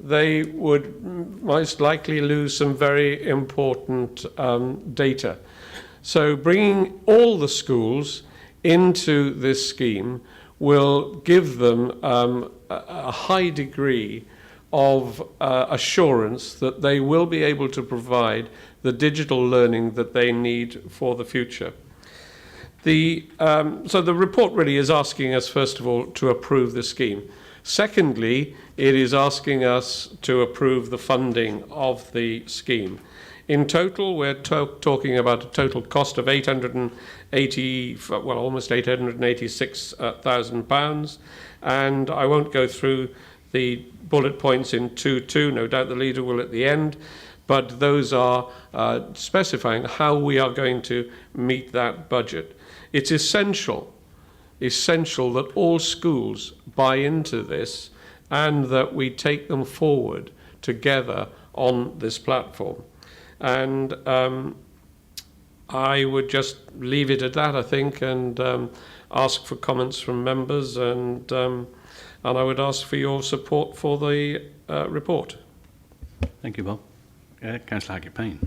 they would most likely lose some very important data. So bringing all the schools into this scheme will give them a high degree of assurance that they will be able to provide the digital learning that they need for the future. So the report really is asking us, first of all, to approve the scheme. Secondly, it is asking us to approve the funding of the scheme. In total, we're talking about a total cost of almost £886,000, and I won't go through the bullet points in 2.2, no doubt the leader will at the end, but those are specifying how we are going to meet that budget. It's essential that all schools buy into this and that we take them forward together on this platform. And I would just leave it at that, I think, and ask for comments from members, and I would ask for your support for the report. Thank you, Bob. Councillor Hackett-Payne.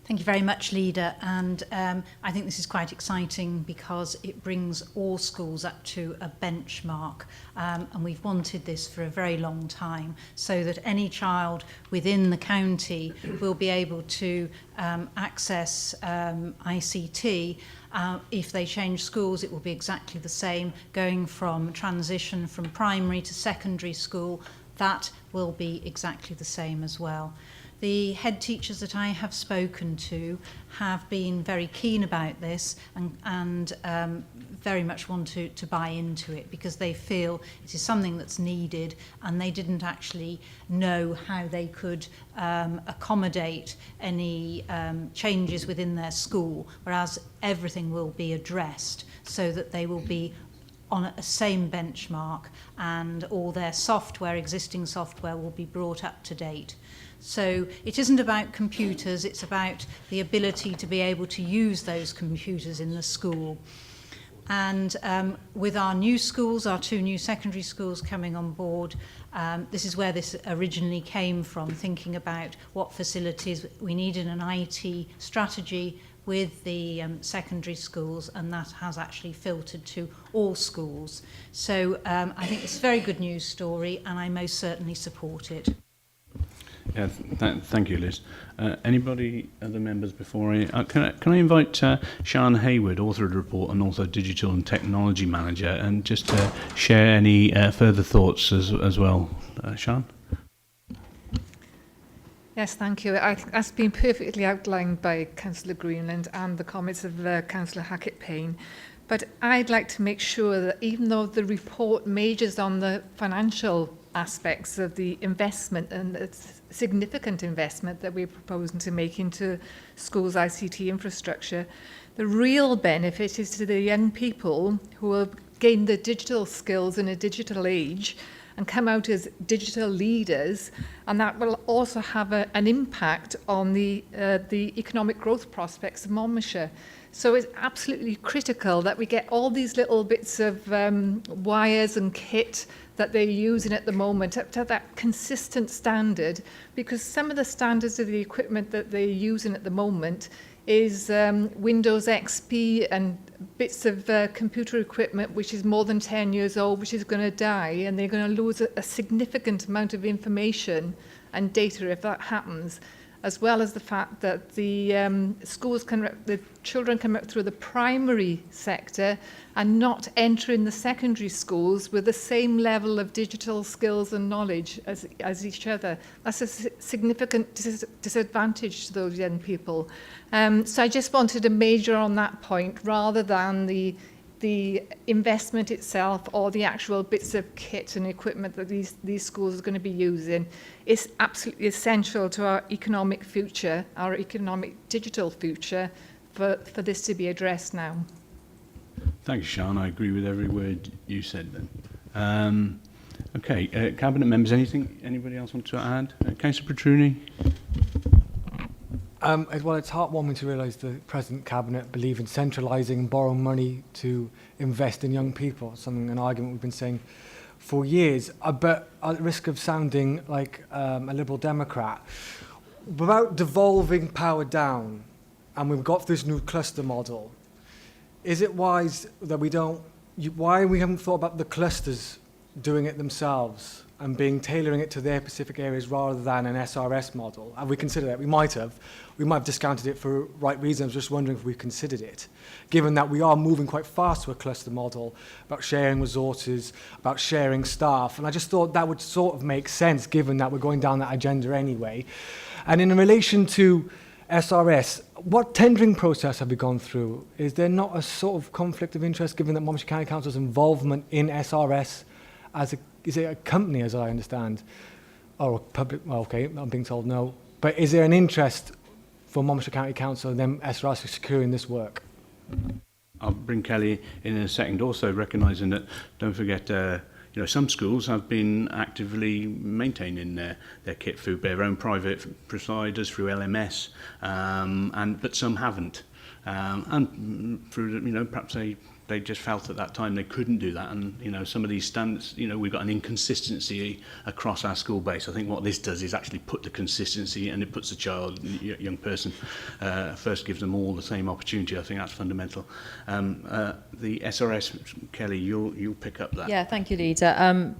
Thank you very much, Leader. And I think this is quite exciting because it brings all schools up to a benchmark. And we've wanted this for a very long time, so that any child within the county will be able to access ICT. If they change schools, it will be exactly the same. Going from transition from primary to secondary school, that will be exactly the same as well. The head teachers that I have spoken to have been very keen about this and very much want to buy into it, because they feel it is something that's needed, and they didn't actually know how they could accommodate any changes within their school, whereas everything will be addressed so that they will be on a same benchmark, and all their software, existing software, will be brought up to date. So it isn't about computers, it's about the ability to be able to use those computers in the school. And with our new schools, our 2 new secondary schools coming on board, this is where this originally came from, thinking about what facilities we need in an IT strategy with the secondary schools, and that has actually filtered to all schools. So I think it's a very good news story, and I most certainly support it. Yeah, thank you, Liz. Anybody, other members before I... Can I invite Sian Hayward, author of the report and also Digital and Technology Manager, and just share any further thoughts as well. Sian? Yes, thank you. I think that's been perfectly outlined by Councillor Greenland and the comments of Councillor Hackett-Payne. But I'd like to make sure that even though the report majors on the financial aspects of the investment and significant investment that we're proposing to make into schools' ICT infrastructure. The real benefit is to the young people who will gain the digital skills in a digital age and come out as digital leaders, and that will also have an impact on the economic growth prospects of Monmouthshire. So it's absolutely critical that we get all these little bits of wires and kit that they're using at the moment up to that consistent standard, because some of the standards of the equipment that they're using at the moment is Windows XP and bits of computer equipment which is more than 10 years old, which is going to die, and they're going to lose a significant amount of information and data if that happens, as well as the fact that the the children come up through the primary sector and not enter in the secondary schools with the same level of digital skills and knowledge as each other. That's a significant disadvantage to those young people. So I just wanted to major on that point rather than the investment itself or the actual bits of kit and equipment that these schools are going to be using. Is absolutely essential to our economic future, our economic digital future, for this to be addressed now. Thank you, Sian. I agree with every word you said then. Okay, Cabinet members, anybody else want to add? Councillor Petruni? Well, it's heartwarming to realise the present Cabinet believe in centralising and borrowing money to invest in young people, an argument we've been saying for years. But at the risk of sounding like a Liberal Democrat, without devolving power down, and we've got this new cluster model, is it wise that why we haven't thought about the clusters doing it themselves and tailoring it to their specific areas rather than an SRS model? Have we considered that? We might have discounted it for right reasons. Just wondering if we've considered it, given that we are moving quite fast to a cluster model about sharing resources, about sharing staff. And I just thought that would sort of make sense, given that we're going down that agenda anyway. And in relation to SRS, what tendering process have we gone through? Is there not a sort of conflict of interest, given that Monmouthshire County Council's involvement in SRS is it a company, as I understand, or a public? Well, okay, I'm being told no. But is there an interest for Monmouthshire County Council and then SRS securing this work? I'll bring Kelly in a second. Also, recognising that, don't forget, some schools have been actively maintaining their kit through their own private providers through LMS, but some haven't, and through perhaps they just felt at that time they couldn't do that, and some of these standards, we've got an inconsistency across our school base. I think what this does is actually put the consistency, and it puts the child, young person, first, gives them all the same opportunity. I think that's fundamental. The SRS, Kelly, you'll pick up that. Yeah, thank you, Leader.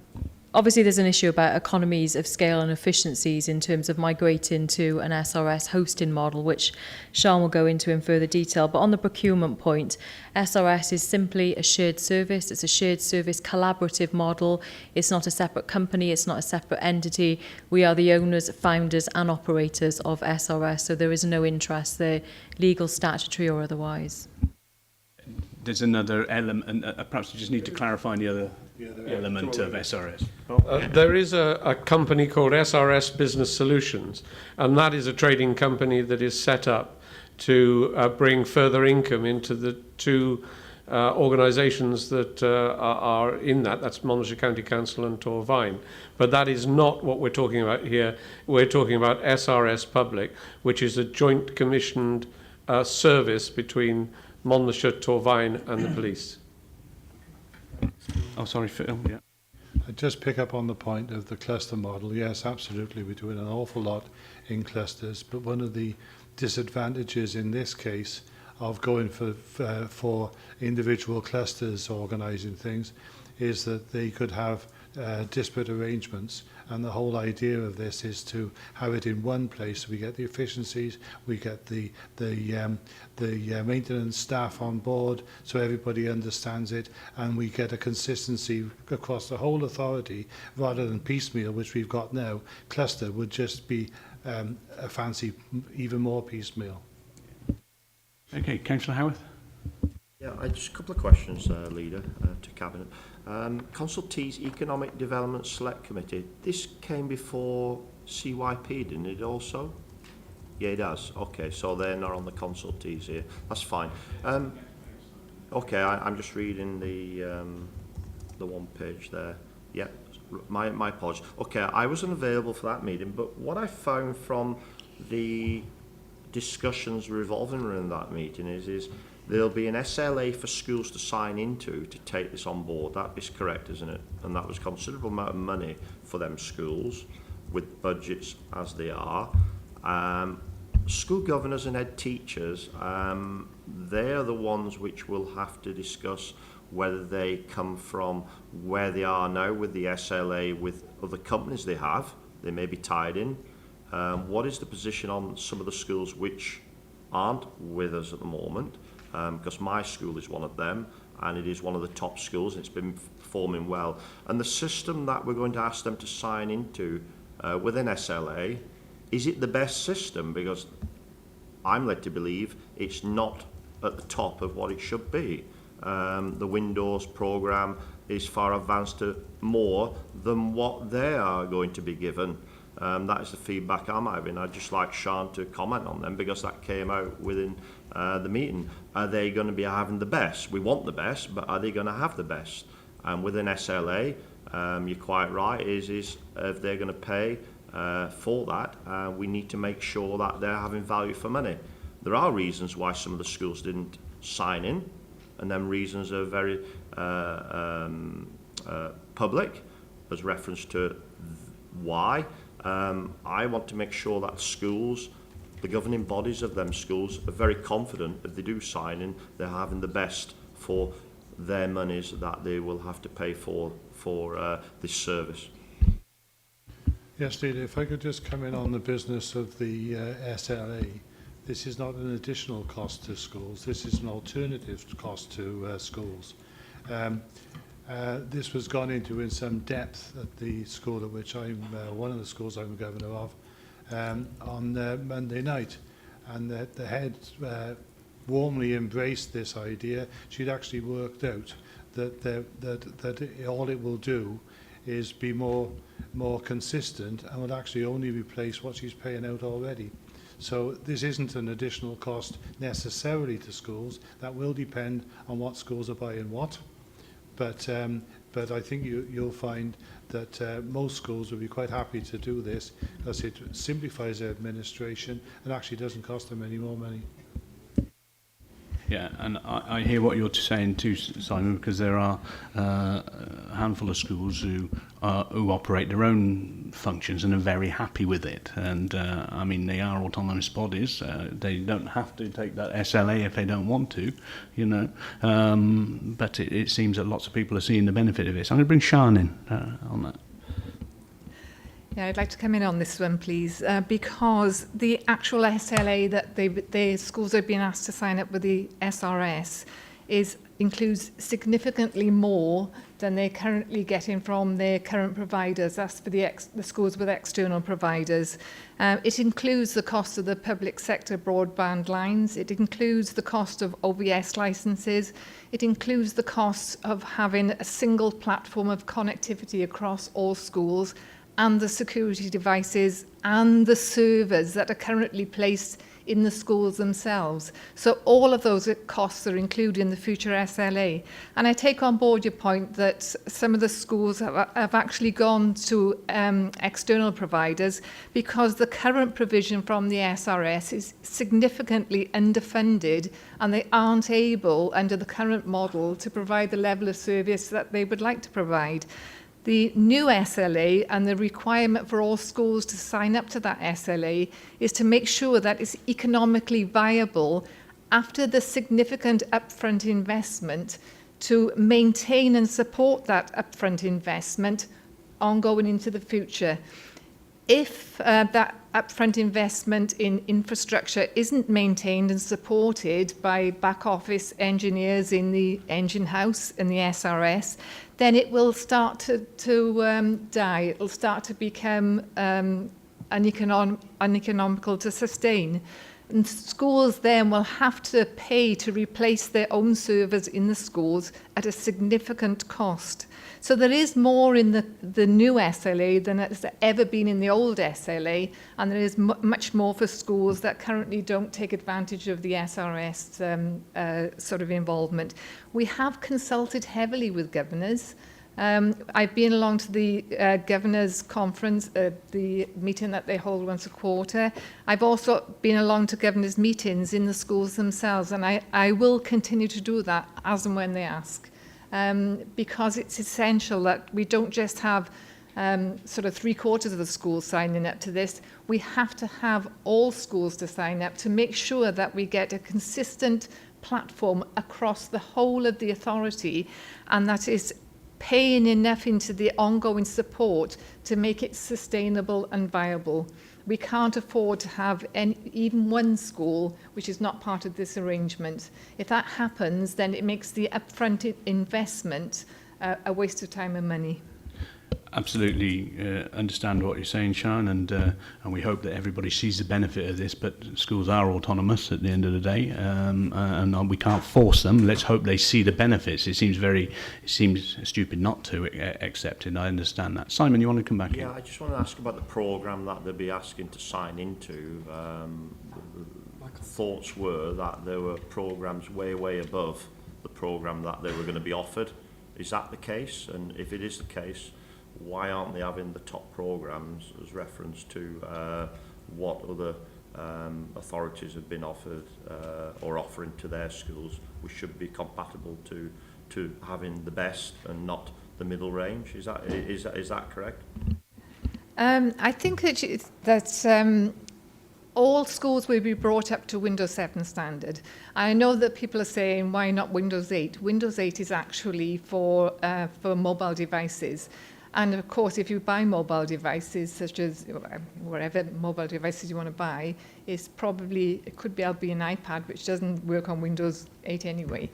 Obviously, there's an issue about economies of scale and efficiencies in terms of migrating to an SRS hosting model, which Sian will go into in further detail. But on the procurement point, SRS is simply a shared service. It's a shared service collaborative model. It's not a separate company. It's not a separate entity. We are the owners, founders and operators of SRS, so there is no interest there, legal, statutory or otherwise. There's another element, perhaps you just need to clarify the other element of SRS. There is a company called SRS Business Solutions, and that is a trading company that is set up to bring further income into the two organisations that are in that. That's Monmouthshire County Council and Torvine. But that is not what we're talking about here. We're talking about SRS Public, which is a joint commissioned service between Monmouthshire, Torvine and the police. Oh, sorry, Phil. Yeah. I just pick up on the point of the cluster model. Yes, absolutely, we're doing an awful lot in clusters, but one of the disadvantages in this case of going for individual clusters organising things is that they could have disparate arrangements, and the whole idea of this is to have it in one place. We get the efficiencies, we get the maintenance staff on board, so everybody understands it, and we get a consistency across the whole authority rather than piecemeal, which we've got now. Cluster would just be a fancy, even more piecemeal. Okay, Councillor Howarth. Yeah, just a couple of questions, Leader, to Cabinet. Council T's Economic Development Select Committee, this came before CYP, didn't it also? Yeah, it does. Okay, so they're not on the consultees here. That's fine. Okay, I'm just reading the one page there. Yeah, my apologies. Okay, I wasn't available for that meeting, but what I found from the discussions revolving around that meeting is there'll be an SLA for schools to sign into to take this on board. That is correct, isn't it? And that was a considerable amount of money for them schools with budgets as they are. School governors and head teachers, they're the ones which will have to discuss whether they come from where they are now with the SLA with other companies they have. They may be tied in. What is the position on some of the schools which aren't with us at the moment? Because my school is one of them, and it is one of the top schools, and it's been performing well. And the system that we're going to ask them to sign into within SLA, is it the best system? Because I'm led to believe it's not at the top of what it should be. The Windows program is far advanced to more than what they are going to be given. That is the feedback I'm having. I'd just like Sean to comment on them because that came out within the meeting. Are they going to be having the best? We want the best, but are they going to have the best? And within SLA, you're quite right, is if they're going to pay for that, we need to make sure that they're having value for money. There are reasons why some of the schools didn't sign in, and them reasons are very public as reference to why. I want to make sure that schools, the governing bodies of them schools, are very confident if they do sign in, they're having the best for their monies that they will have to pay for this service. Yes, Leader, if I could just come in on the business of the SLA. This is not an additional cost to schools. This is an alternative cost to schools. This was gone into in some depth at the school at which I'm, one of the schools I'm governor of, on Monday night. And the head warmly embraced this idea. She'd actually worked out that all it will do is be more consistent and will actually only replace what she's paying out already. So this isn't an additional cost necessarily to schools. That will depend on what schools are buying what. But I think you'll find that most schools will be quite happy to do this because it simplifies their administration and actually doesn't cost them any more money. Yeah, and I hear what you're saying too, Simon, because there are a handful of schools who operate their own functions and are very happy with it. And I mean, they are autonomous bodies. They don't have to take that SLA if they don't want to, you know. But it seems that lots of people are seeing the benefit of it. So I'm going to bring Sian in on that. Yeah, I'd like to come in on this one, please, because the actual SLA that the schools have been asked to sign up with the SRS includes significantly more than they're currently getting from their current providers. That's for the schools with external providers. It includes the cost of the public sector broadband lines. It includes the cost of OVS licenses. It includes the cost of having a single platform of connectivity across all schools, and the security devices and the servers that are currently placed in the schools themselves. So all of those costs are included in the future SLA. And I take on board your point that some of the schools have actually gone to external providers because the current provision from the SRS is significantly underfunded and they aren't able, under the current model, to provide the level of service that they would like to provide. The new SLA and the requirement for all schools to sign up to that SLA is to make sure that it's economically viable after the significant upfront investment to maintain and support that upfront investment ongoing into the future. If that upfront investment in infrastructure isn't maintained and supported by back office engineers in the engine house and the SRS, then it will start to die. It will start to become uneconomical to sustain. And schools then will have to pay to replace their own servers in the schools at a significant cost. So there is more in the new SLA than has ever been in the old SLA, and there is much more for schools that currently don't take advantage of the SRS sort of involvement. We have consulted heavily with governors. I've been along to the Governors' Conference, the meeting that they hold once a quarter. I've also been along to Governors' meetings in the schools themselves, and I will continue to do that as and when they ask, because it's essential that we don't just have sort of 3/4 of the schools signing up to this. We have to have all schools to sign up to make sure that we get a consistent platform across the whole of the authority, and that is paying enough into the ongoing support to make it sustainable and viable. We can't afford to have even one school which is not part of this arrangement. If that happens, then it makes the upfront investment a waste of time and money. Absolutely understand what you're saying, Sian, and we hope that everybody sees the benefit of this, but schools are autonomous at the end of the day, and we can't force them. Let's hope they see the benefits. It seems stupid not to accept it. I understand that. Simon, you want to come back in? Yeah, I just want to ask about the programme that they'll be asking to sign into. The thoughts were that there were programmes way above the programme that they were going to be offered. Is that the case? And if it is the case, why aren't they having the top programmes as reference to what other authorities have been offered or offering to their schools, which should be compatible to having the best and not the middle range? Is that correct? I think that all schools will be brought up to Windows 7 standard. I know that people are saying, why not Windows 8? Windows 8 is actually for mobile devices. And of course, if you buy mobile devices, such as whatever mobile devices you want to buy, it could be an iPad, which doesn't work on Windows 8 anyway.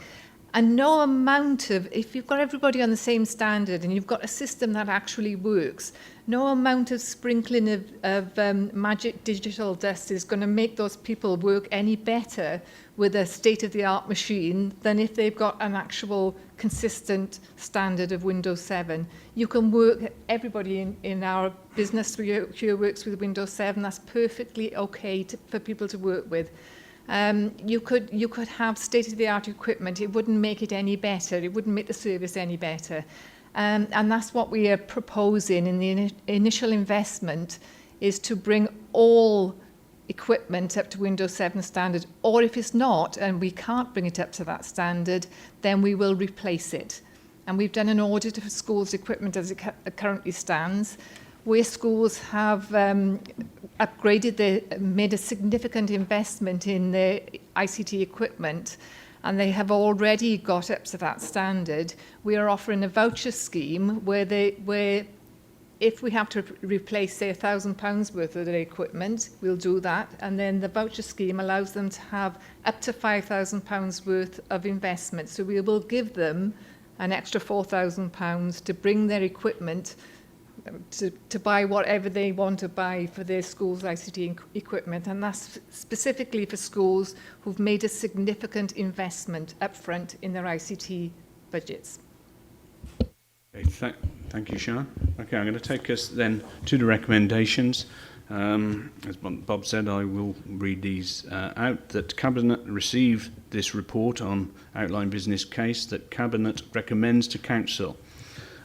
And no amount of, if you've got everybody on the same standard and you've got a system that actually works, no amount of sprinkling of magic digital dust is going to make those people work any better with a state-of-the-art machine than if they've got an actual consistent standard of Windows 7. You can work, everybody in our business here works with Windows 7. That's perfectly okay for people to work with. You could have state-of-the-art equipment. It wouldn't make it any better. It wouldn't make the service any better. And that's what we are proposing in the initial investment, is to bring all equipment up to Windows 7 standard, or if it's not and we can't bring it up to that standard, then we will replace it. And we've done an audit of schools' equipment as it currently stands, where schools have made a significant investment in their ICT equipment, and they have already got up to that standard. We are offering a voucher scheme where if we have to replace, say, £1,000 worth of their equipment, we'll do that. And then the voucher scheme allows them to have up to £5,000 worth of investment. So we will give them an extra £4,000 to bring their equipment to buy whatever they want to buy for their school's ICT equipment. And that's specifically for schools who've made a significant investment up front in their ICT budgets. Okay, thank you, Sian. Okay, I'm going to take us then to the recommendations. As Bob said, I will read these out. That Cabinet receive this report on outline business case that Cabinet recommends to Council.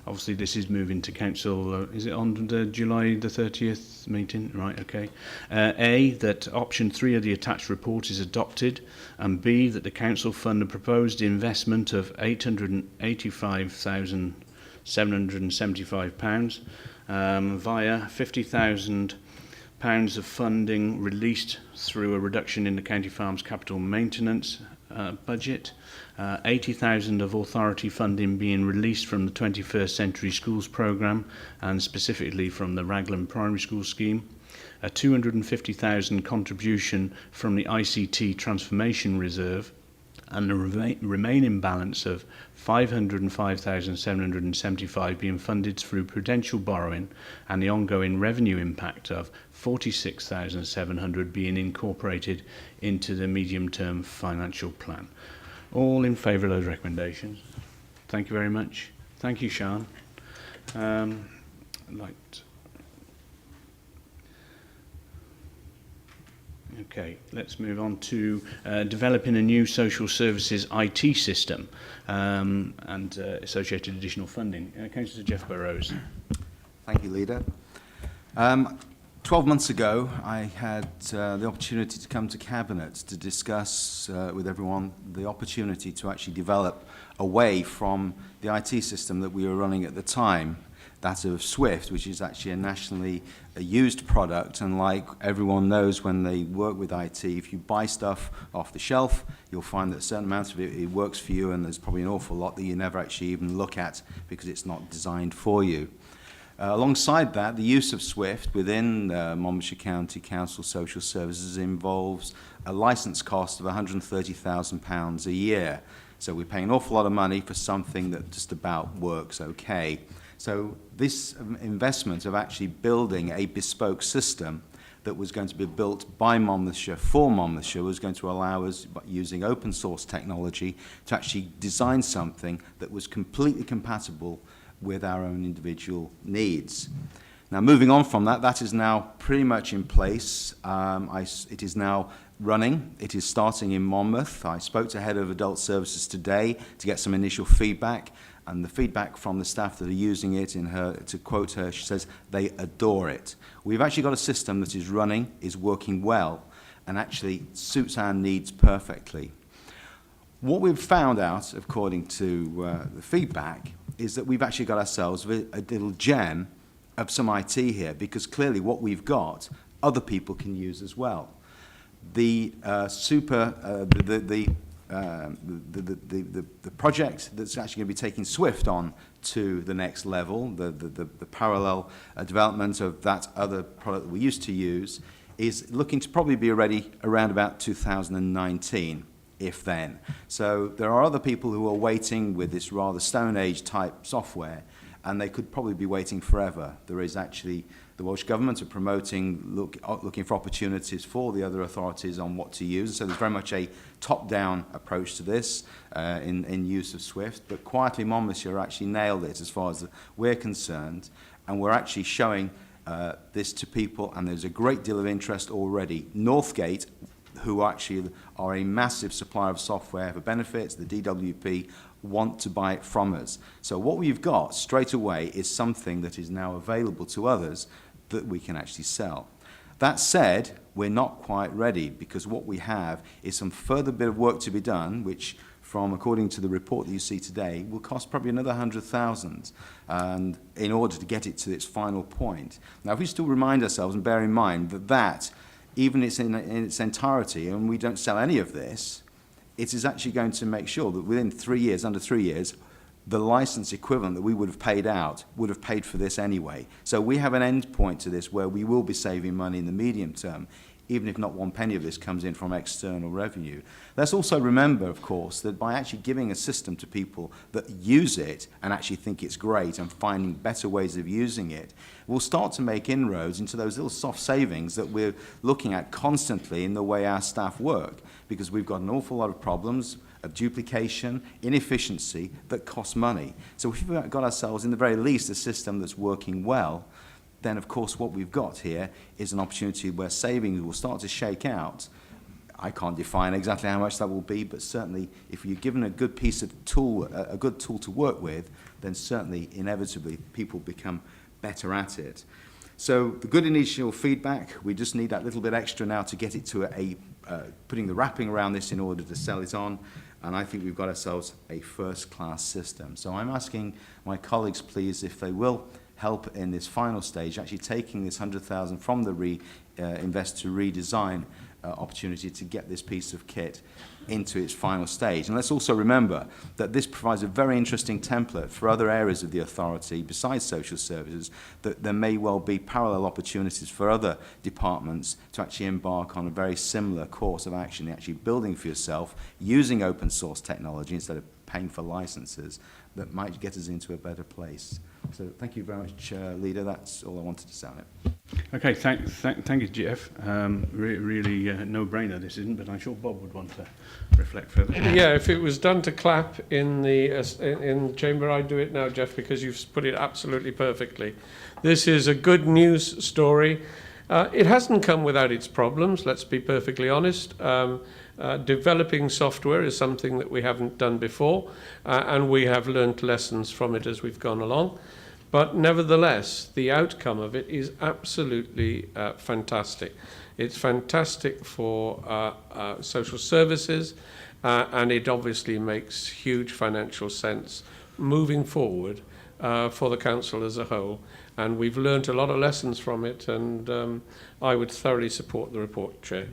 Obviously, this is moving to Council. Is it on the July the 30th meeting? Right, okay. A, that option 3 of the attached report is adopted, and B, that the Council fund a proposed investment of £885,775 via £50,000 of funding released through a reduction in the County Farms capital maintenance budget, 80,000 of authority funding being released from the 21st Century Schools programme and specifically from the Raglan Primary School scheme, a 250,000 contribution from the ICT Transformation Reserve, and the remaining balance of £505,775 being funded through prudential borrowing, and the ongoing revenue impact of £46,700 being incorporated into the medium-term financial plan. All in favour of those recommendations? Thank you very much. Thank you, Sian. Okay, let's move on to developing a new social services IT system and associated additional funding. Councillor Jeff Burrows. Thank you, Leader. 12 months ago, I had the opportunity to come to Cabinet to discuss with everyone the opportunity to actually develop away from the IT system that we were running at the time, that of Swift, which is actually a nationally used product, and like everyone knows when they work with IT, if you buy stuff off the shelf, you'll find that a certain amount of it works for you, and there's probably an awful lot that you never actually even look at because it's not designed for you. Alongside that, the use of Swift within Monmouthshire County Council Social Services involves a licence cost of £130,000 a year. So we're paying an awful lot of money for something that just about works okay. So this investment of actually building a bespoke system that was going to be built by Monmouthshire for Monmouthshire was going to allow us, using open source technology, to actually design something that was completely compatible with our own individual needs. Now, moving on from that, that is now pretty much in place. It is now running. It is starting in Monmouth. I spoke to Head of Adult Services today to get some initial feedback, and the feedback from the staff that are using it, to quote her, she says, they adore it. We've actually got a system that is running, is working well, and actually suits our needs perfectly. What we've found out, according to the feedback, is that we've actually got ourselves a little gem of some IT here, because clearly what we've got, other people can use as well. The project that's actually going to be taking Swift on to the next level, the parallel development of that other product that we used to use, is looking to probably be ready around about 2019. If then. So there are other people who are waiting with this rather Stone Age type software, and they could probably be waiting forever. There is actually, the Welsh Government are promoting, looking for opportunities for the other authorities on what to use. So there's very much a top-down approach to this in use of Swift, but quietly Monmouthshire actually nailed it as far as we're concerned, and we're actually showing this to people, and there's a great deal of interest already. Northgate, who actually are a massive supplier of software for benefits, the DWP, want to buy it from us. So what we've got straight away is something that is now available to others that we can actually sell. That said, we're not quite ready, because what we have is some further bit of work to be done, which, according to the report that you see today, will cost probably another 100,000, and in order to get it to its final point. Now, if we still remind ourselves and bear in mind that even in its entirety, and we don't sell any of this, it is actually going to make sure that within 3 years, under 3 years, the license equivalent that we would have paid out would have paid for this anyway. So we have an end point to this where we will be saving money in the medium term, even if not one penny of this comes in from external revenue. Let's also remember, of course, that by actually giving a system to people that use it and actually think it's great and finding better ways of using it, we'll start to make inroads into those little soft savings that we're looking at constantly in the way our staff work, because we've got an awful lot of problems of duplication, inefficiency that cost money. So if we've got ourselves, in the very least, a system that's working well, then of course what we've got here is an opportunity where savings will start to shake out. I can't define exactly how much that will be, but certainly if you're given a good piece of tool, a good tool to work with, then certainly inevitably people become better at it. So the good initial feedback, we just need that little bit extra now to get it to putting the wrapping around this in order to sell it on, and I think we've got ourselves a first-class system. So I'm asking my colleagues, please, if they will help in this final stage, actually taking this 100,000 from the invest to redesign opportunity to get this piece of kit into its final stage. And let's also remember that this provides a very interesting template for other areas of the authority besides social services, that there may well be parallel opportunities for other departments to actually embark on a very similar course of action, actually building for yourself, using open source technology instead of paying for licenses, that might get us into a better place. So thank you very much, Leader. That's all I wanted to say on it. Okay, thank you, Jeff. Really no-brainer this isn't, but I'm sure Bob would want to reflect further. Yeah, if it was done to clap in the chamber, I'd do it now, Jeff, because you've put it absolutely perfectly. This is a good news story. It hasn't come without its problems, let's be perfectly honest. Developing software is something that we haven't done before, and we have learnt lessons from it as we've gone along. But nevertheless, the outcome of it is absolutely fantastic. It's fantastic for social services, and it obviously makes huge financial sense moving forward for the council as a whole. And we've learnt a lot of lessons from it, and I would thoroughly support the report, Chair.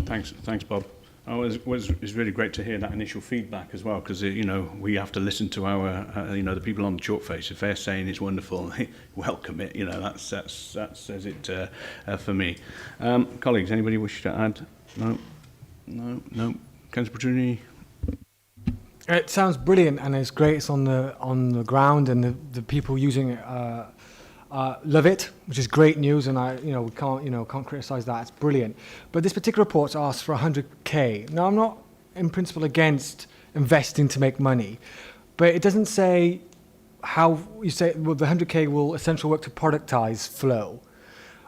Thanks, Bob. It's really great to hear that initial feedback as well, because we have to listen to our the people on the chalk face. If they're saying it's wonderful, they welcome it. That says it for me. Colleagues, anybody wish to add? No. Councillor Petrucci? It sounds brilliant, and it's great. It's on the ground, and the people using it love it, which is great news. And we can't criticise that. It's brilliant. But this particular report asks for 100k. Now, I'm not in principle against investing to make money, but it doesn't say how you say the 100k will essentially work to productise flow.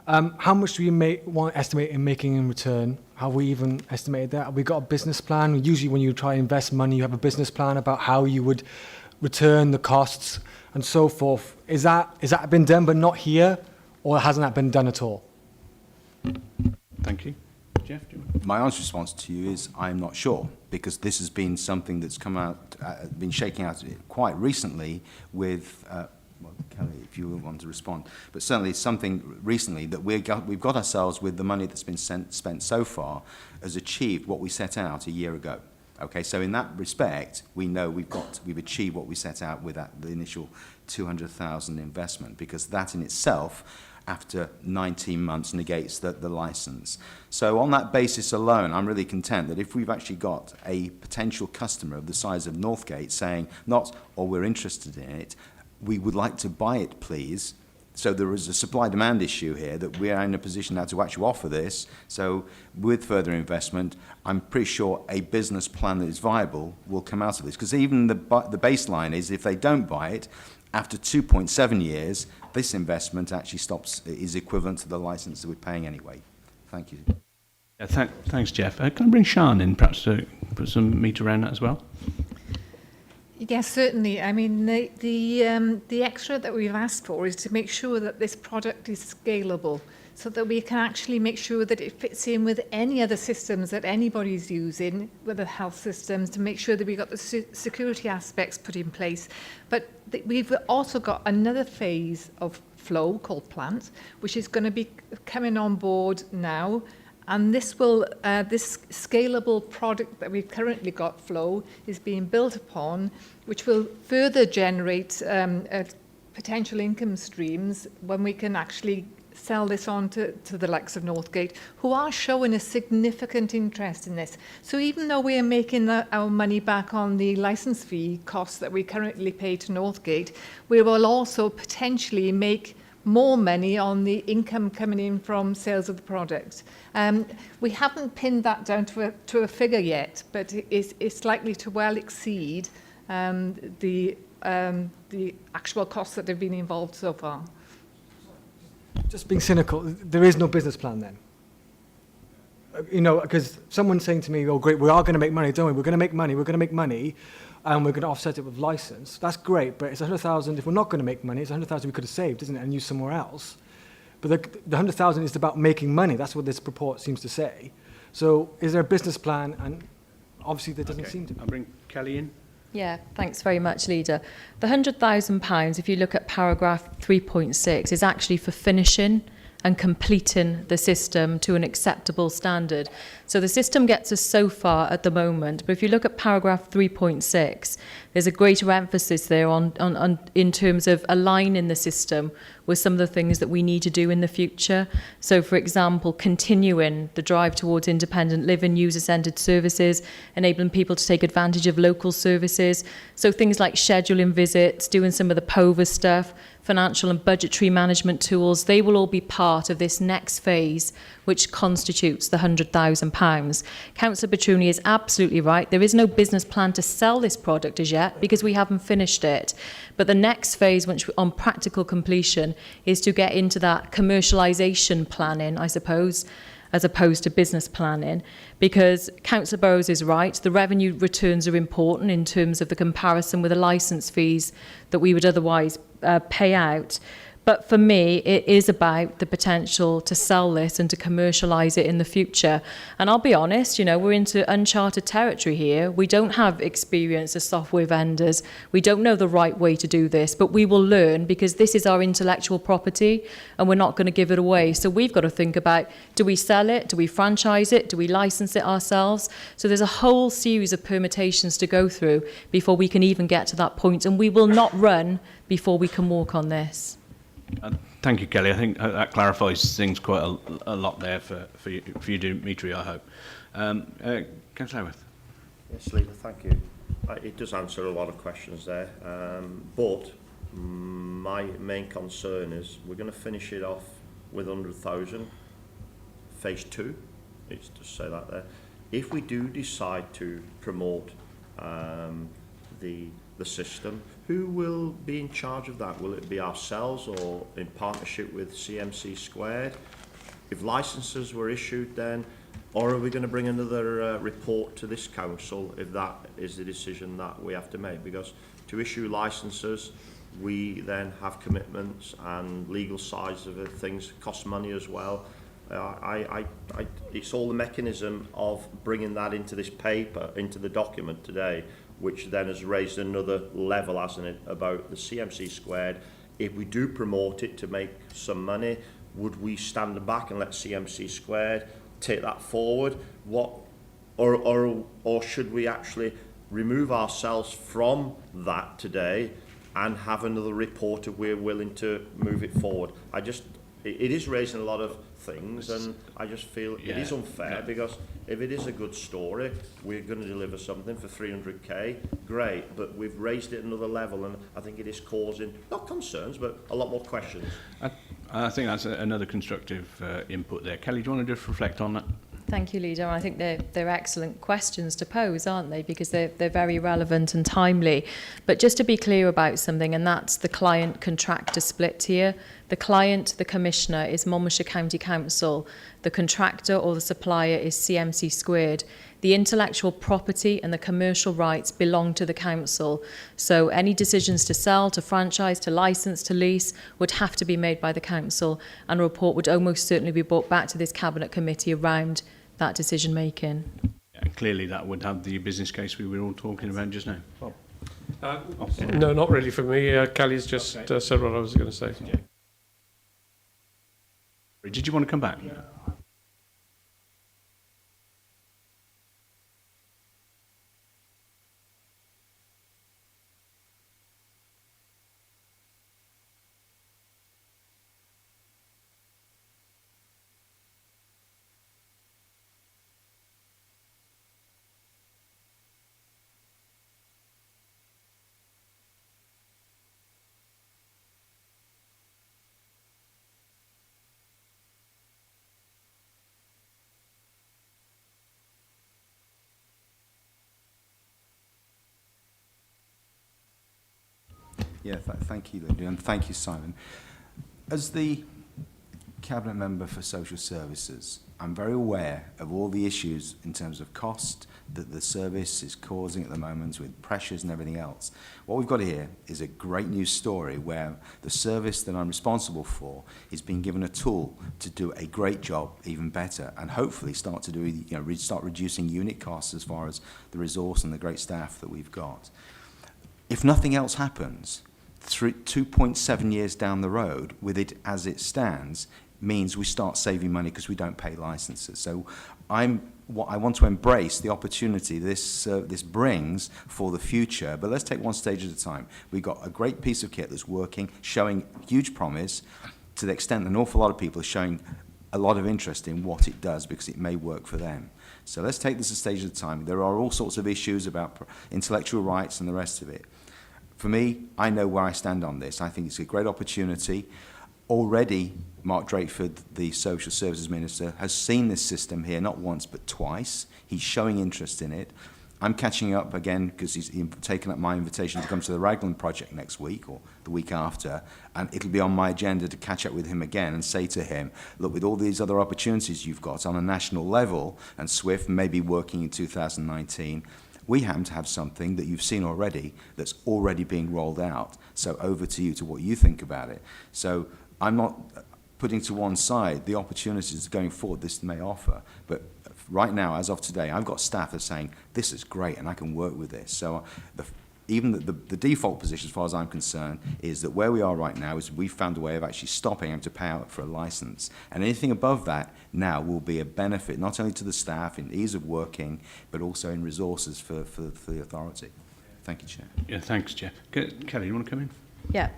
How much do you estimate in making in return? Have we even estimated that? Have we got a business plan? Usually when you try to invest money, you have a business plan about how you would return the costs and so forth. Is that been done but not here, or hasn't that been done at all? Thank you. Jeff? My honest response to you is I'm not sure, because this has been something that's come out, been shaking out quite recently with well, Kelly, if you want to respond, but certainly something recently that we've got ourselves with the money that's been spent so far has achieved what we set out a year ago. Okay, so in that respect, we know we've achieved what we set out with the initial 200,000 investment, because that in itself, after 19 months, negates the license. So on that basis alone, I'm really content that if we've actually got a potential customer of the size of Northgate saying not, "Oh, we're interested in it, we would like to buy it, please." So there is a supply-demand issue here that we are in a position now to actually offer this. So with further investment, I'm pretty sure a business plan that is viable will come out of this. Because even the baseline is if they don't buy it, after 2.7 years, this investment actually is equivalent to the license that we're paying anyway. Thank you. Yeah, thanks, Jeff. Can I bring Sian in, perhaps, to put some meat around that as well? Yes, certainly. I mean, the extra that we've asked for is to make sure that this product is scalable, so that we can actually make sure that it fits in with any other systems that anybody's using, whether health systems, to make sure that we've got the security aspects put in place. But we've also got another phase of Flow called Plant, which is going to be coming on board now. And this scalable product that we've currently got, Flow, is being built upon, which will further generate potential income streams when we can actually sell this on to the likes of Northgate, who are showing a significant interest in this. So even though we are making our money back on the license fee costs that we currently pay to Northgate, we will also potentially make more money on the income coming in from sales of the product. We haven't pinned that down to a figure yet, but it's likely to well exceed the actual costs that have been involved so far. Just being cynical, there is no business plan then? Because someone's saying to me, "Oh, great, we are going to make money, don't we? We're going to make money, and we're going to offset it with license." That's great, but it's 100,000. If we're not going to make money, it's 100,000 we could have saved, isn't it, and used somewhere else. But the 100,000 is about making money. That's what this report seems to say. So is there a business plan? And obviously there doesn't seem to be. I'll bring Kelly in. Yeah, thanks very much, Leader. The £100,000, if you look at paragraph 3.6, is actually for finishing and completing the system to an acceptable standard. So the system gets us so far at the moment, but if you look at paragraph 3.6, there's a greater emphasis there on in terms of aligning the system with some of the things that we need to do in the future. So, for example, continuing the drive towards independent living, user-centred services, enabling people to take advantage of local services. So things like scheduling visits, doing some of the POVA stuff, financial and budgetary management tools, they will all be part of this next phase, which constitutes the £100,000. Councillor Petruni is absolutely right. There is no business plan to sell this product as yet because we haven't finished it. But the next phase, which on practical completion, is to get into that commercialisation planning, I suppose, as opposed to business planning, because Councillor Burrows is right, the revenue returns are important in terms of the comparison with the licence fees that we would otherwise pay out. But for me, it is about the potential to sell this and to commercialise it in the future. And I'll be honest, you know, we're into uncharted territory here. We don't have experience as software vendors. We don't know the right way to do this, but we will learn because this is our intellectual property and we're not going to give it away. So we've got to think about, do we sell it? Do we franchise it? Do we license it ourselves? So there's a whole series of permutations to go through before we can even get to that point. And we will not run before we can walk on this. Thank you, Kelly. I think that clarifies things quite a lot there for you, Dimitri, I hope. Councillor Haworth. Yes, Leader, thank you. It does answer a lot of questions there, but my main concern is we're going to finish it off with 100,000, phase 2, let's just say that there. If we do decide to promote the system, who will be in charge of that? Will it be ourselves or in partnership with CMC Squared? If licenses were issued then, or are we going to bring another report to this council if that is the decision that we have to make? Because to issue licenses, we then have commitments and legal sides of it, things cost money as well. It's all the mechanism of bringing that into this paper, into the document today, which then has raised another level, hasn't it, about the CMC Squared. If we do promote it to make some money, would we stand back and let CMC Squared take that forward? Or should we actually remove ourselves from that today and have another report if we're willing to move it forward? It is raising a lot of things, and I just feel it is unfair because if it is a good story, we're going to deliver something for 300k, great, but we've raised it another level, and I think it is causing, not concerns, but a lot more questions. I think that's another constructive input there. Kelly, do you want to just reflect on that? Thank you, Leader. I think they're excellent questions to pose, aren't they? Because they're very relevant and timely. But just to be clear about something, and that's the client-contractor split here. The client, the commissioner, is Monmouthshire County Council. The contractor or the supplier is CMC Squared. The intellectual property and the commercial rights belong to the council. So any decisions to sell, to franchise, to license, to lease would have to be made by the council, and a report would almost certainly be brought back to this Cabinet Committee around that decision making. Yeah, clearly that would have the business case we were all talking about just now. Bob. No, not really for me. Kelly's just said what I was going to say. Yeah. Did you want to come back? Yeah. Yeah, thank you, Lydia, and thank you, Simon. As the Cabinet Member for Social Services, I'm very aware of all the issues in terms of cost that the service is causing at the moment with pressures and everything else. What we've got here is a great news story where the service that I'm responsible for is being given a tool to do a great job, even better, and hopefully start to do, start reducing unit costs as far as the resource and the great staff that we've got. If nothing else happens, 2.7 years down the road, with it as it stands, means we start saving money because we don't pay licenses. So I want to embrace the opportunity this brings for the future, but let's take one stage at a time. We've got a great piece of kit that's working, showing huge promise, to the extent that an awful lot of people are showing a lot of interest in what it does because it may work for them. So let's take this a stage at a time. There are all sorts of issues about intellectual rights and the rest of it. For me, I know where I stand on this. I think it's a great opportunity. Already, Mark Drakeford, the Social Services Minister, has seen this system here not once but twice. He's showing interest in it. I'm catching up again because he's taken up my invitation to come to the Raglan project next week or the week after, and it'll be on my agenda to catch up with him again and say to him, look, with all these other opportunities you've got on a national level, and SWIFT may be working in 2019, we happen to have something that you've seen already that's already being rolled out. So over to you, to what you think about it. So I'm not putting to one side the opportunities going forward this may offer, but right now, as of today, I've got staff that are saying, this is great and I can work with this. So even the default position, as far as I'm concerned, is that where we are right now is we've found a way of actually stopping them to pay out for a license. And anything above that now will be a benefit, not only to the staff in ease of working, but also in resources for the authority. Thank you, Chair. Yeah, thanks, Jeff. Kelly, you want to come in? Yeah.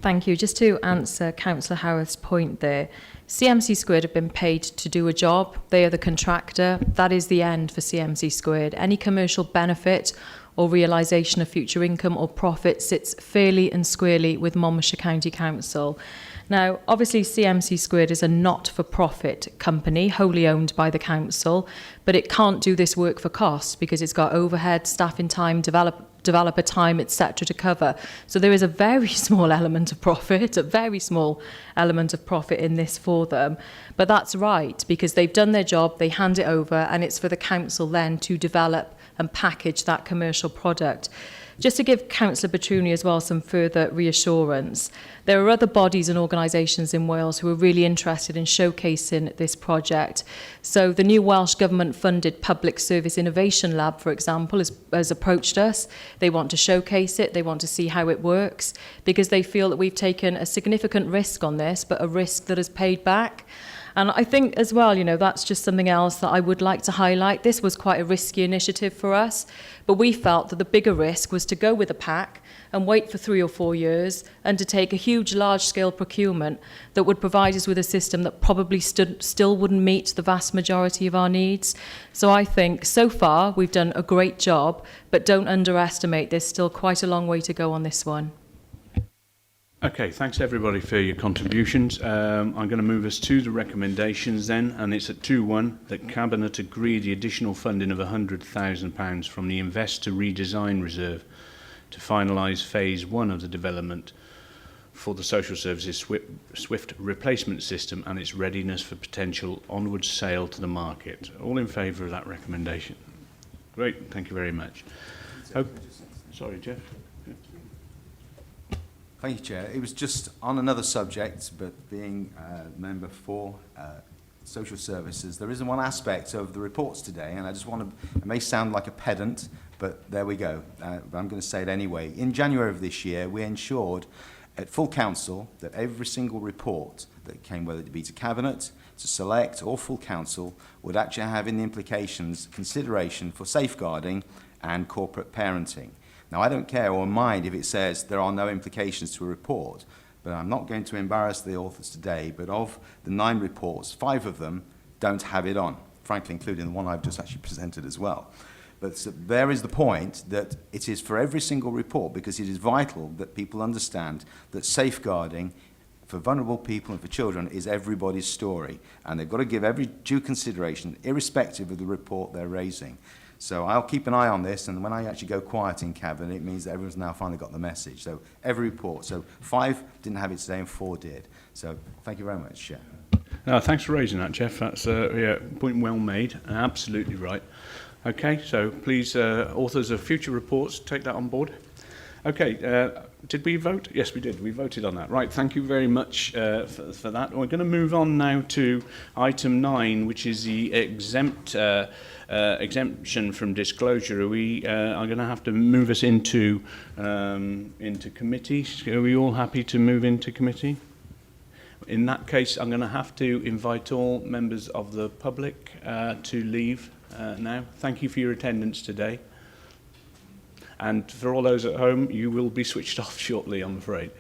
Thank you. Just to answer Councillor Howarth's point there, CMC Squared have been paid to do a job. They are the contractor. That is the end for CMC Squared. Any commercial benefit or realisation of future income or profit sits fairly and squarely with Monmouthshire County Council. Now, obviously, CMC Squared is a not-for-profit company, wholly owned by the council, but it can't do this work for costs because it's got overhead, staffing time, developer time, etc. to cover. So there is a very small element of profit, a very small element of profit in this for them. But that's right, because they've done their job, they hand it over, and it's for the council then to develop and package that commercial product. Just to give Councillor Petruni as well some further reassurance, there are other bodies and organisations in Wales who are really interested in showcasing this project. So the new Welsh Government-funded Public Service Innovation Lab, for example, has approached us. They want to showcase it, they want to see how it works, because they feel that we've taken a significant risk on this, but a risk that has paid back. And I think as well, you know, that's just something else that I would like to highlight. This was quite a risky initiative for us, but we felt that the bigger risk was to go with a pack and wait for 3 or 4 years and to take a huge, large-scale procurement that would provide us with a system that probably still wouldn't meet the vast majority of our needs. So I think so far we've done a great job, but don't underestimate, there's still quite a long way to go on this one. Okay, thanks everybody for your contributions. I'm going to move us to the recommendations then, and it's at 2.1 that Cabinet agree the additional funding of £100,000 from the Invest to Redesign Reserve to finalise phase 1 of the development for the social services SWIFT replacement system and its readiness for potential onward sale to the market. All in favour of that recommendation? Great, thank you very much. Oh, sorry, Jeff. Thank you, Chair. It was just on another subject, but being member for social services, there isn't one aspect of the reports today, and I just want to, it may sound like a pedant, but there we go. But I'm going to say it anyway. In January of this year, we ensured at full council that every single report that came, whether it be to Cabinet, to Select, or full council, would actually have in the implications consideration for safeguarding and corporate parenting. Now, I don't care or mind if it says there are no implications to a report, but I'm not going to embarrass the authors today, but of the 9 reports, 5 of them don't have it on, frankly, including the one I've just actually presented as well. But so there is the point that it is for every single report, because it is vital that people understand that safeguarding for vulnerable people and for children is everybody's story, and they've got to give every due consideration, irrespective of the report they're raising. So I'll keep an eye on this, and when I actually go quiet in Cabinet, it means that everyone's now finally got the message. So every report. So 5 didn't have it today and 4 did. So thank you very much, Chair. No, thanks for raising that, Jeff. That's a point well made. Absolutely right. Okay, so please, authors of future reports, take that on board. Okay, did we vote? Yes, we did. We voted on that. Right, thank you very much for that. We're going to move on now to item 9, which is the exemption from disclosure. We are going to have to move us into committee. Are we all happy to move into committee? In that case, I'm going to have to invite all members of the public to leave now. Thank you for your attendance today. And for all those at home, you will be switched off shortly, I'm afraid.